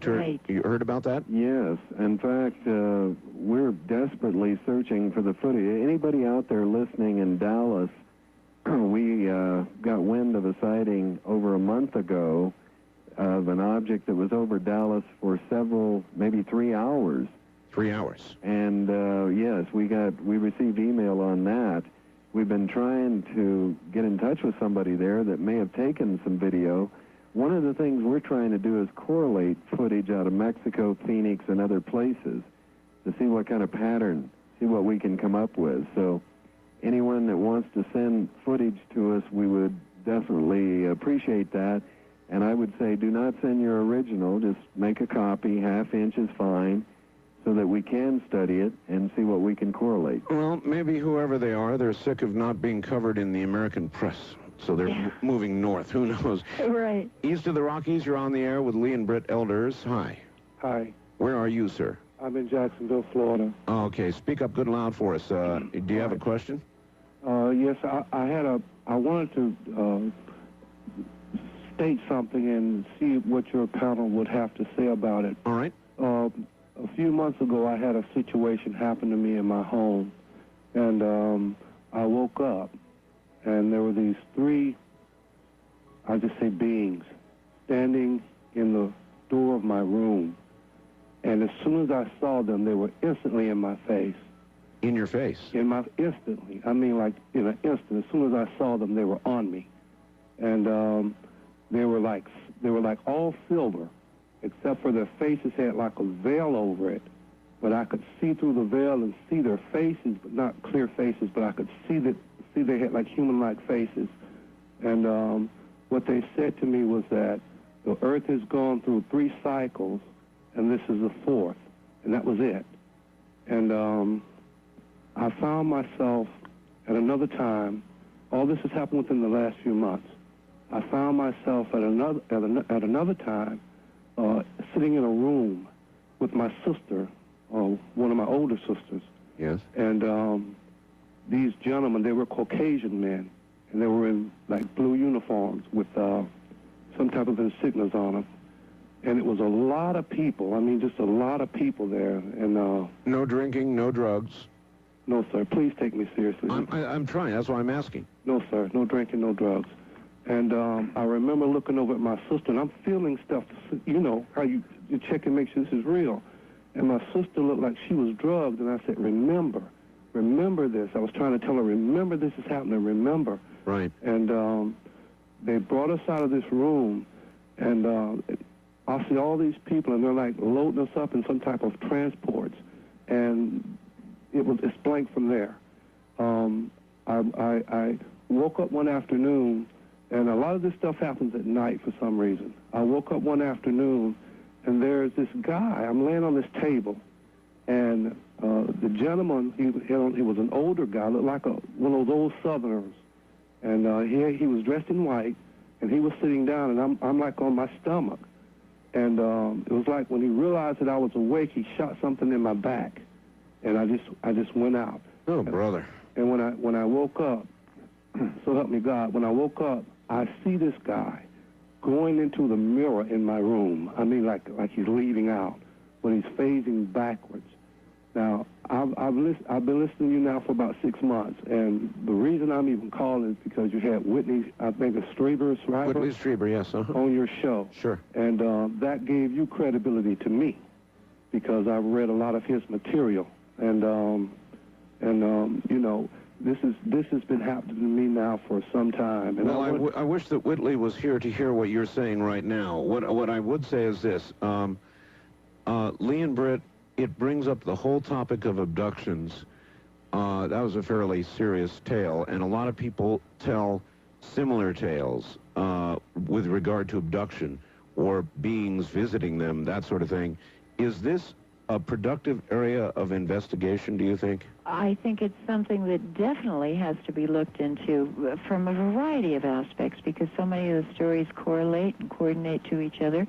you heard about that? Yes. In fact, we're desperately searching for the footage. Anybody out there listening in Dallas, we got wind of a sighting over a month ago of an object that was over Dallas for maybe 3 hours. 3 hours. And yes, we received email on that. We've been trying to get in touch with somebody there that may have taken some video. One of the things we're trying to do is correlate footage out of Mexico, Phoenix, and other places to see what kind of pattern, see what we can come up with. So anyone that wants to send footage to us, we would definitely appreciate that. And I would say do not send your original. Just make a copy. Half-inch is fine, so that we can study it and see what we can correlate. Well, maybe whoever they are, they're sick of not being covered in the American press, so they're moving north. Who knows? Right. East of the Rockies, you're on the air with Lee and Brit Elders. Hi. Hi. Where are you, sir? I'm in Jacksonville, Florida. Okay, speak up good and loud for us. Do you have a question? Yes, I wanted to state something and see what your panel would have to say about it. All right. A few months ago, I had a situation happen to me in my home, and I woke up, and there were these three, I'll just say beings, standing in the door of my room. And as soon as I saw them, they were instantly in my face. In your face? Instantly. I mean, like, in an instant. As soon as I saw them, they were on me. And they were like all silver, except for their faces had like a veil over it. But I could see through the veil and see their faces, but not clear faces, but I could see they had like human-like faces. And what they said to me was that the Earth has gone through 3 cycles, and this is the 4th, and that was it. And I found myself at another time, all this has happened within the last few months, I found myself at another time sitting in a room with my sister, one of my older sisters. Yes. And these gentlemen, they were Caucasian men, and they were in like blue uniforms with some type of insignias on them. And it was a lot of people. I mean, just a lot of people there. And no drinking, no drugs. No, sir. Please take me seriously. I'm trying. That's why I'm asking. No, sir. No drinking, no drugs. And I remember looking over at my sister, and I'm feeling stuff, you know, how you check and make sure this is real. And my sister looked like she was drugged, and I said, remember this. I was trying to tell her, remember this is happening, remember. Right. And they brought us out of this room, and I see all these people, and they're like loading us up in some type of transports, and it's blank from there. I woke up one afternoon, and a lot of this stuff happens at night for some reason. I woke up one afternoon, and there's this guy. I'm laying on this table, and the gentleman, he was an older guy, looked like one of those old Southerners, and he was dressed in white, and he was sitting down, and I'm like on my stomach, and it was like when he realized that I was awake, he shot something in my back, and I just went out. Oh, brother! And when I woke up, so help me God, when I woke up, I see this guy going into the mirror in my room. I mean, like he's leaving out, but he's phasing backwards. Now, I've been listening to you now for about 6 months, and the reason I'm even calling is because you had Whitley, I think, Strieber, Whitley Strieber, yes, on your show. Sure. And that gave you credibility to me, because I've read a lot of his material, and you know, this has been happening to me now for some time. And well, I wish that Whitley was here to hear what you're saying right now. What I would say is this: Lee and Brit, it brings up the whole topic of abductions. That was a fairly serious tale, and a lot of people tell similar tales with regard to abduction or beings visiting them, that sort of thing. Is this a productive area of investigation, do you think? I think it's something that definitely has to be looked into from a variety of aspects, because so many of the stories correlate and coordinate to each other.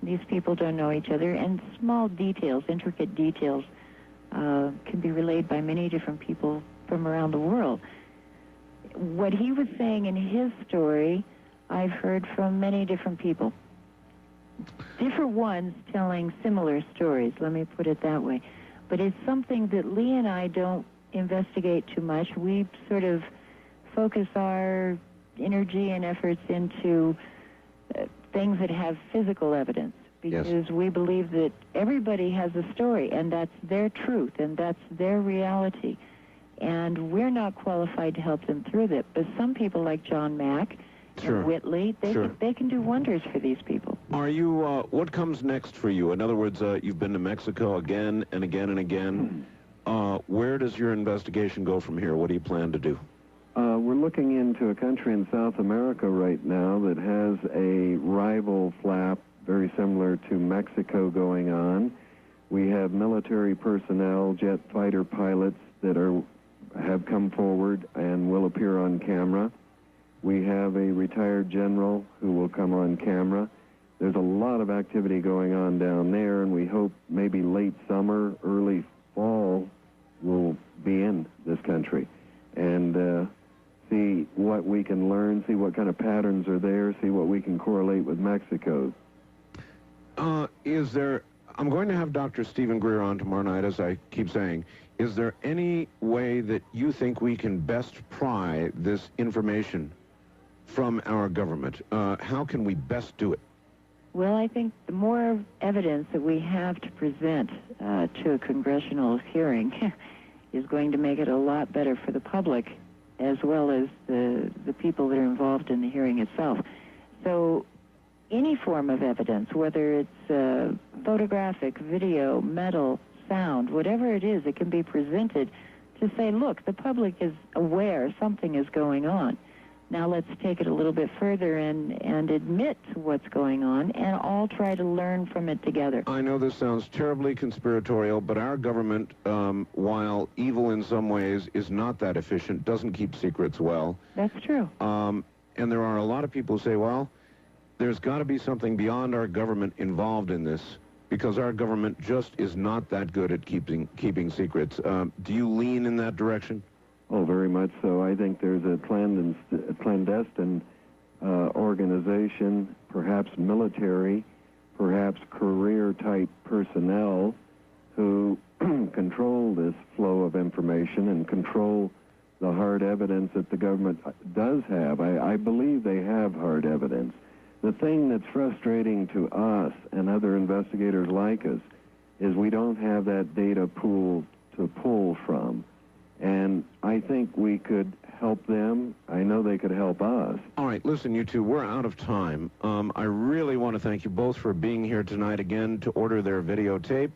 These people don't know each other, and small details, intricate details, can be relayed by many different people from around the world. What he was saying in his story, I've heard from many different people. Different ones telling similar stories, let me put it that way. But it's something that Lee and I don't investigate too much. We sort of focus our energy and efforts into things that have physical evidence, because yes, we believe that everybody has a story, and that's their truth, and that's their reality. And we're not qualified to help them through that. But some people like John Mack, sure, and Whitley, they can do wonders for these people. Are you, what comes next for you? In other words, you've been to Mexico again and again and again. Where does your investigation go from here? What do you plan to do? We're looking into a country in South America right now that has a rival flap very similar to Mexico going on. We have military personnel, jet fighter pilots that have come forward and will appear on camera. We have a retired general who will come on camera. There's a lot of activity going on down there, and we hope maybe late summer, early fall, we'll be in this country and see what we can learn, see what kind of patterns are there, see what we can correlate with Mexico. I'm going to have Dr. Stephen Greer on tomorrow night, as I keep saying. Is there any way that you think we can best pry this information from our government? How can we best do it? Well, I think the more evidence that we have to present to a congressional hearing is going to make it a lot better for the public, as well as the people that are involved in the hearing itself. So any form of evidence, whether it's photographic, video, metal, sound, whatever it is, it can be presented to say, look, the public is aware something is going on. Now let's take it a little bit further and admit what's going on and all try to learn from it together. I know this sounds terribly conspiratorial, but our government, while evil in some ways, is not that efficient, doesn't keep secrets well. That's true. And there are a lot of people who say, well, there's got to be something beyond our government involved in this, because our government just is not that good at keeping secrets. Do you lean in that direction? Oh, very much so. I think there's a clandestine organization, perhaps military, perhaps career-type personnel who control this flow of information and control the hard evidence that the government does have. I believe they have hard evidence. The thing that's frustrating to us and other investigators like us is we don't have that data pool to pull from. And I think we could help them. I know they could help us. All right, listen, you two, we're out of time. I really want to thank you both for being here tonight again to order their videotape.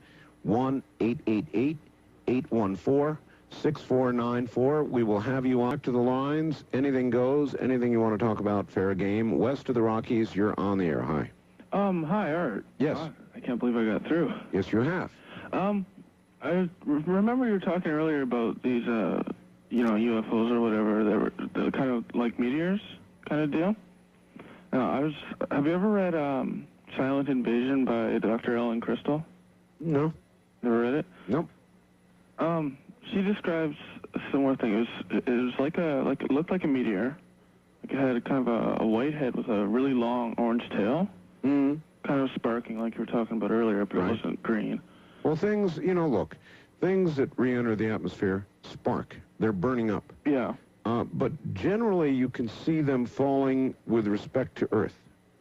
1-888-814-6494. We will have you on to the lines. Anything goes. Anything you want to talk about, fair game. West of the Rockies, you're on the air. Hi. Hi, Art. Yes. I can't believe I got through. Yes, you have. I remember you were talking earlier about these, UFOs or whatever. They're kind of like meteors kind of deal. Have you ever read Silent Invasion by Dr. Ellen Crystal? No. Never read it? Nope. She describes a similar thing. It was it looked like a meteor. Like it had kind of a white head with a really long orange tail. Mm. Kind of sparking like you were talking about earlier, but it wasn't green. Well, things, look, things that re-enter the atmosphere spark. They're burning up. Yeah. But generally, you can see them falling with respect to Earth.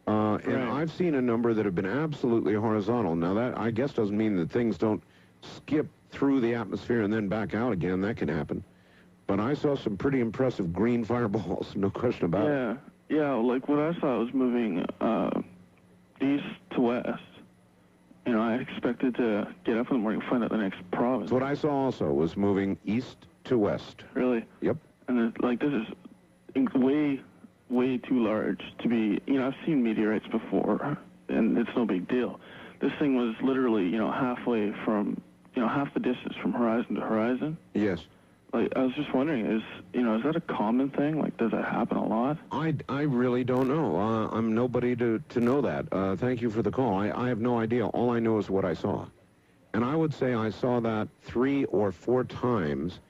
And I've seen a number that have been absolutely horizontal. Now, that, I guess, doesn't mean that things don't skip through the atmosphere and then back out again. That can happen. But I saw some pretty impressive green fireballs, no question about it. Yeah, like what I saw was moving east to west. I expected to get up in the morning and find out the next province. What I saw also was moving east to west. Really? Yep. And this is way, way too large to be, I've seen meteorites before, and it's no big deal. This thing was literally, halfway from, half the distance from horizon to horizon. Yes. Like, I was just wondering, is that a common thing? Like, does that happen a lot? I really don't know. I'm nobody to know that. Thank you for the call. I have no idea. All I know is what I saw. And I would say I saw that 3 or 4 times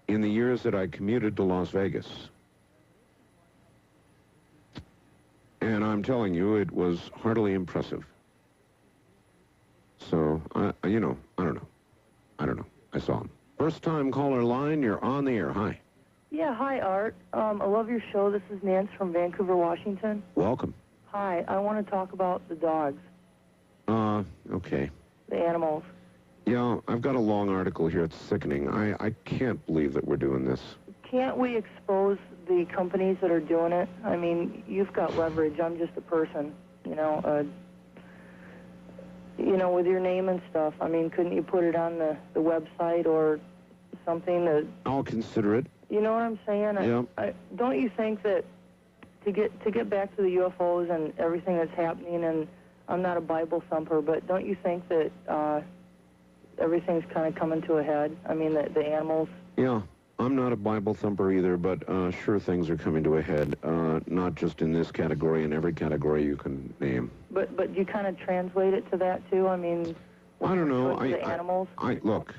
in the years that I commuted to Las Vegas. And I'm telling you, it was heartily impressive. So, I don't know. I don't know. I saw him. First-time caller line, you're on the air. Hi. Yeah, hi, Art. I love your show. This is Nance from Vancouver, Washington. Welcome. Hi, I want to talk about the dogs. Okay. The animals. Yeah, I've got a long article here. It's sickening. I can't believe that we're doing this. Can't we expose the companies that are doing it? I mean, you've got leverage. I'm just a person, with your name and stuff. I mean, couldn't you put it on the website or something that... I'll consider it. You know what I'm saying? Yeah. Don't you think that to get back to the UFOs and everything that's happening, and I'm not a Bible thumper, but don't you think that everything's kind of coming to a head? I mean, the animals... Yeah. I'm not a Bible thumper either, but sure, things are coming to a head, not just in this category, in every category you can name. But you kind of translate it to that, too? I mean... I don't know. The animals? Look,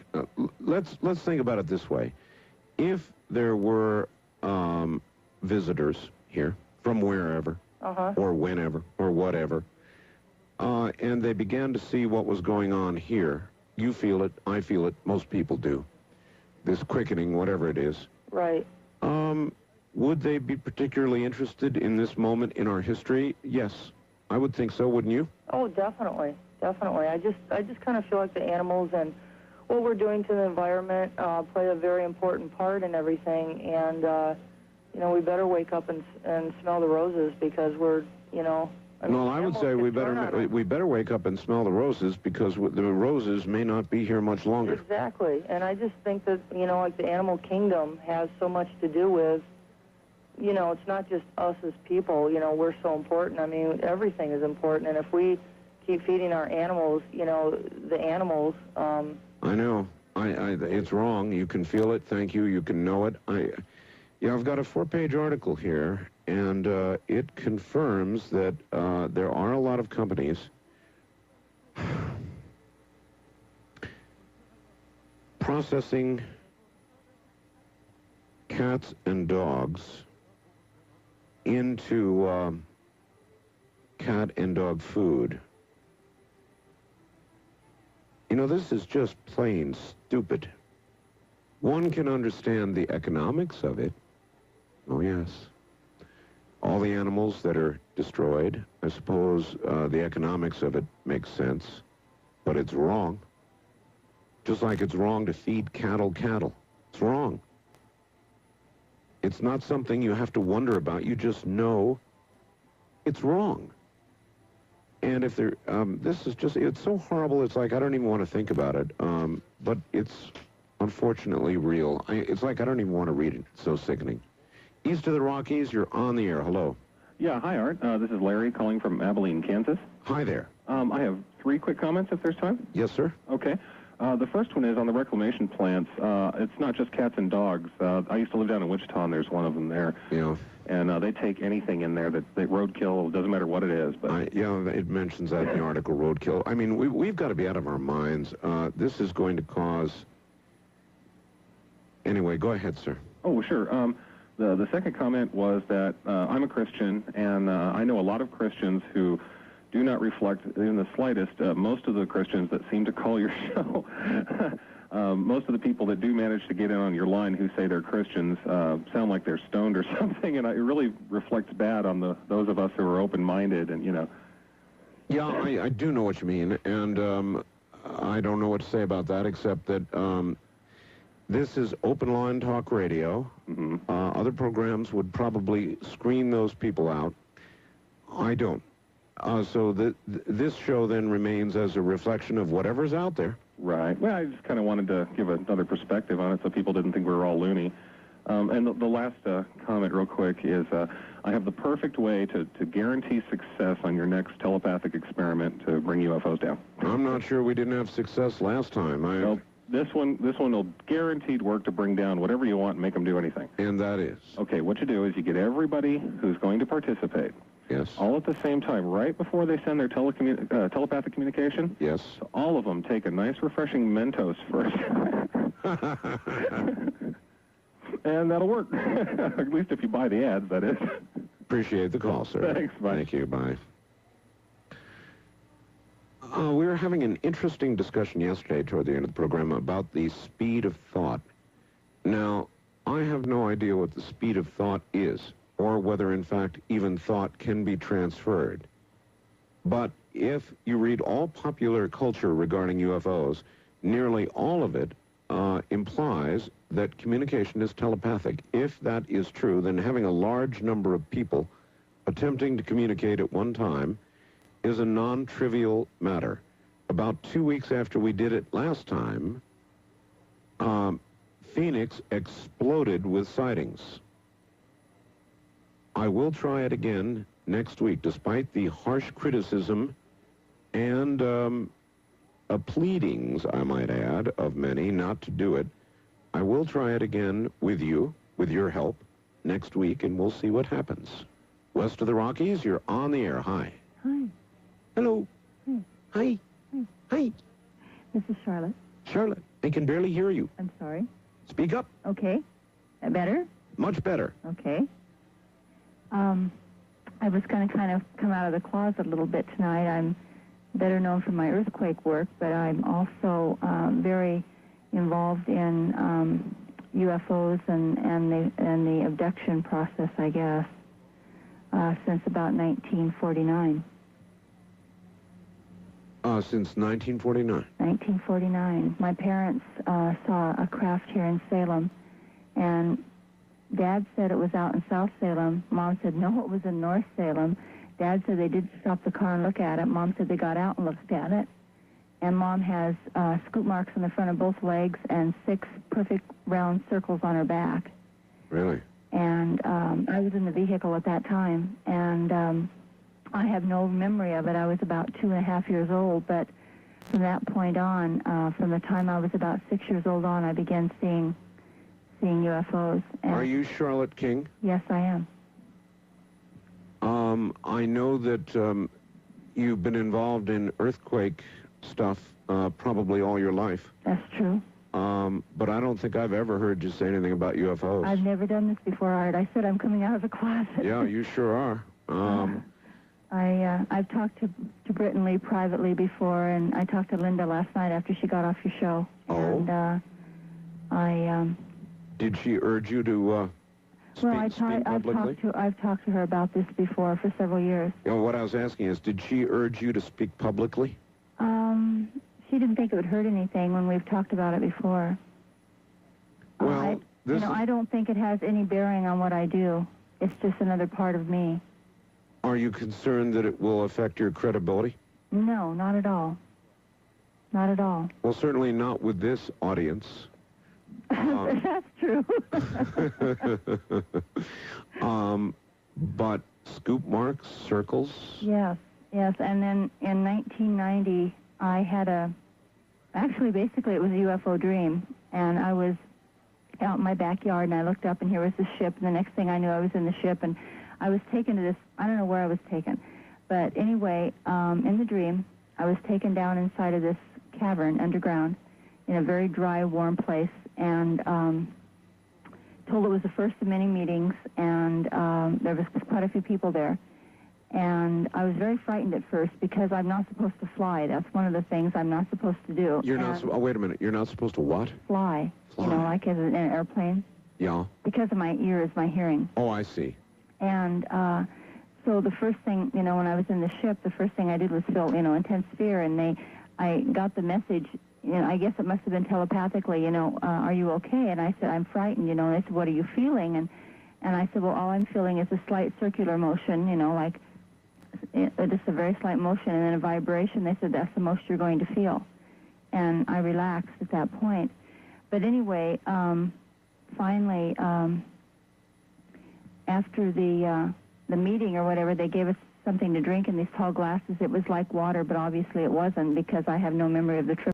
let's think about it this way. If there were visitors here from wherever, or whenever, or whatever, and they began to see what was going on here, you feel it, I feel it, most people do. This quickening, whatever it is. Right. Would they be particularly interested in this moment in our history? Yes, I would think so, wouldn't you? Oh, definitely. Definitely. I just kind of feel like the animals and what we're doing to the environment play a very important part in everything. And, we better wake up and smell the roses because we're, I would say we better wake up and smell the roses because the roses may not be here much longer. Exactly. And I just think that, like the animal kingdom has so much to do with, it's not just us as people, we're so important. I mean, everything is important. And if we keep feeding our animals, the animals... I know. It's wrong. You can feel it. Thank you. You can know it. I've got a 4-page article here, and it confirms that there are a lot of companies processing cats and dogs into cat and dog food. This is just plain stupid. One can understand the economics of it. Oh, yes. All the animals that are destroyed, I suppose the economics of it makes sense, but it's wrong. Just like it's wrong to feed cattle. It's wrong. It's not something you have to wonder about. You just know it's wrong. And if there, this is just, it's so horrible, it's like I don't even want to think about it. But it's unfortunately real. It's like I don't even want to read it. It's so sickening. East of the Rockies, you're on the air. Hello. Yeah, hi, Art. This is Larry calling from Abilene, Kansas. Hi there. I have 3 quick comments, if there's time. Yes, sir. Okay. The first one is on the reclamation plants. It's not just cats and dogs. I used to live down in Wichita, and there's one of them there. Yeah. And they take anything in there that roadkill, doesn't matter what it is. But yeah, it mentions that in the article, roadkill. I mean, we've got to be out of our minds. This is going to cause... Anyway, go ahead, sir. Oh, sure. The second comment was that I'm a Christian, and I know a lot of Christians who do not reflect in the slightest most of the Christians that seem to call your show. Most of the people that do manage to get in on your line who say they're Christians sound like they're stoned or something, and it really reflects bad on those of us who are open-minded and, you know. Yeah, I do know what you mean, and I don't know what to say about that except that this is open line talk radio. Mm-hmm. Other programs would probably screen those people out. I don't. So this show then remains as a reflection of whatever's out there. Right. Well, I just kind of wanted to give another perspective on it so people didn't think we were all loony. And the last comment real quick is I have the perfect way to guarantee success on your next telepathic experiment to bring UFOs down. I'm not sure we didn't have success last time. Nope. This one will guaranteed work to bring down whatever you want and make them do anything. And that is? Okay, what you do is you get everybody who's going to participate. Yes. All at the same time, right before they send their telepathic communication. Yes. So all of them take a nice, refreshing Mentos first. And that'll work. At least if you buy the ads, that is. Appreciate the call, sir. Thanks, bye. Thank you, bye. We were having an interesting discussion yesterday toward the end of the program about the speed of thought. Now, I have no idea what the speed of thought is, or whether, in fact, even thought can be transferred. But if you read all popular culture regarding UFOs, nearly all of it implies that communication is telepathic. If that is true, then having a large number of people attempting to communicate at one time is a non-trivial matter. About 2 weeks after we did it last time, Phoenix exploded with sightings. I will try it again next week, despite the harsh criticism and pleadings, I might add, of many not to do it. I will try it again with you, with your help, next week, and we'll see what happens. West of the Rockies, you're on the air. Hi. Hi. Hello. Hi. Hi. Hi. Hi. This is Charlotte. Charlotte, I can barely hear you. I'm sorry. Speak up. Okay. Better? Much better. Okay. I was going to kind of come out of the closet a little bit tonight. I'm better known for my earthquake work, but I'm also very involved in UFOs and the abduction process, I guess, since about 1949. Since 1949? 1949. My parents saw a craft here in Salem, and Dad said it was out in South Salem. Mom said, no, it was in North Salem. Dad said they did stop the car and look at it. Mom said they got out and looked at it. And Mom has scoop marks on the front of both legs and 6 perfect round circles on her back. Really? And I was in the vehicle at that time, and I have no memory of it. I was about 2.5 years old, but from that point on, from the time I was about 6 years old on, I began seeing UFOs. And are you Charlotte King? Yes, I am. I know that you've been involved in earthquake stuff probably all your life. That's true. But I don't think I've ever heard you say anything about UFOs. I've never done this before, Art. I said I'm coming out of the closet. Yeah, you sure are. I've talked to Brit and Lee privately before, and I talked to Linda last night after she got off your show. Oh. And Did she urge you to speak publicly? I've talked to her about this before for several years. You know, what I was asking is, did she urge you to speak publicly? She didn't think it would hurt anything when we've talked about it before. Well, I don't think it has any bearing on what I do. It's just another part of me. Are you concerned that it will affect your credibility? No, not at all. Not at all. Well, certainly not with this audience. That's true. But scoop marks, circles? Yes. And then in 1990, I had actually, basically, it was a UFO dream. And I was out in my backyard, and I looked up, and here was the ship. And the next thing I knew, I was in the ship, and I was taken to this, I don't know where I was taken. But anyway, in the dream, I was taken down inside of this cavern underground in a very dry, warm place, and told it was the first of many meetings, and there was quite a few people there. And I was very frightened at first because I'm not supposed to fly. That's one of the things I'm not supposed to do. You're not, wait a minute, you're not supposed to what? Fly. You know, like in an airplane. Yeah. Because of my ears, my hearing. Oh, I see. And so the first thing, you know, when I was in the ship, the first thing I did was feel, you know, intense fear, and I got the message, you know, I guess it must have been telepathically, you know, are you okay? And I said, I'm frightened, you know, and they said, what are you feeling? And I said, well, all I'm feeling is a slight circular motion, you know, like just a very slight motion, and then a vibration. They said, that's the most you're going to feel. And I relaxed at that point. But anyway, finally, after the meeting or whatever, they gave us something to drink in these tall glasses. It was like water, but obviously it wasn't, because I have no memory of the trip.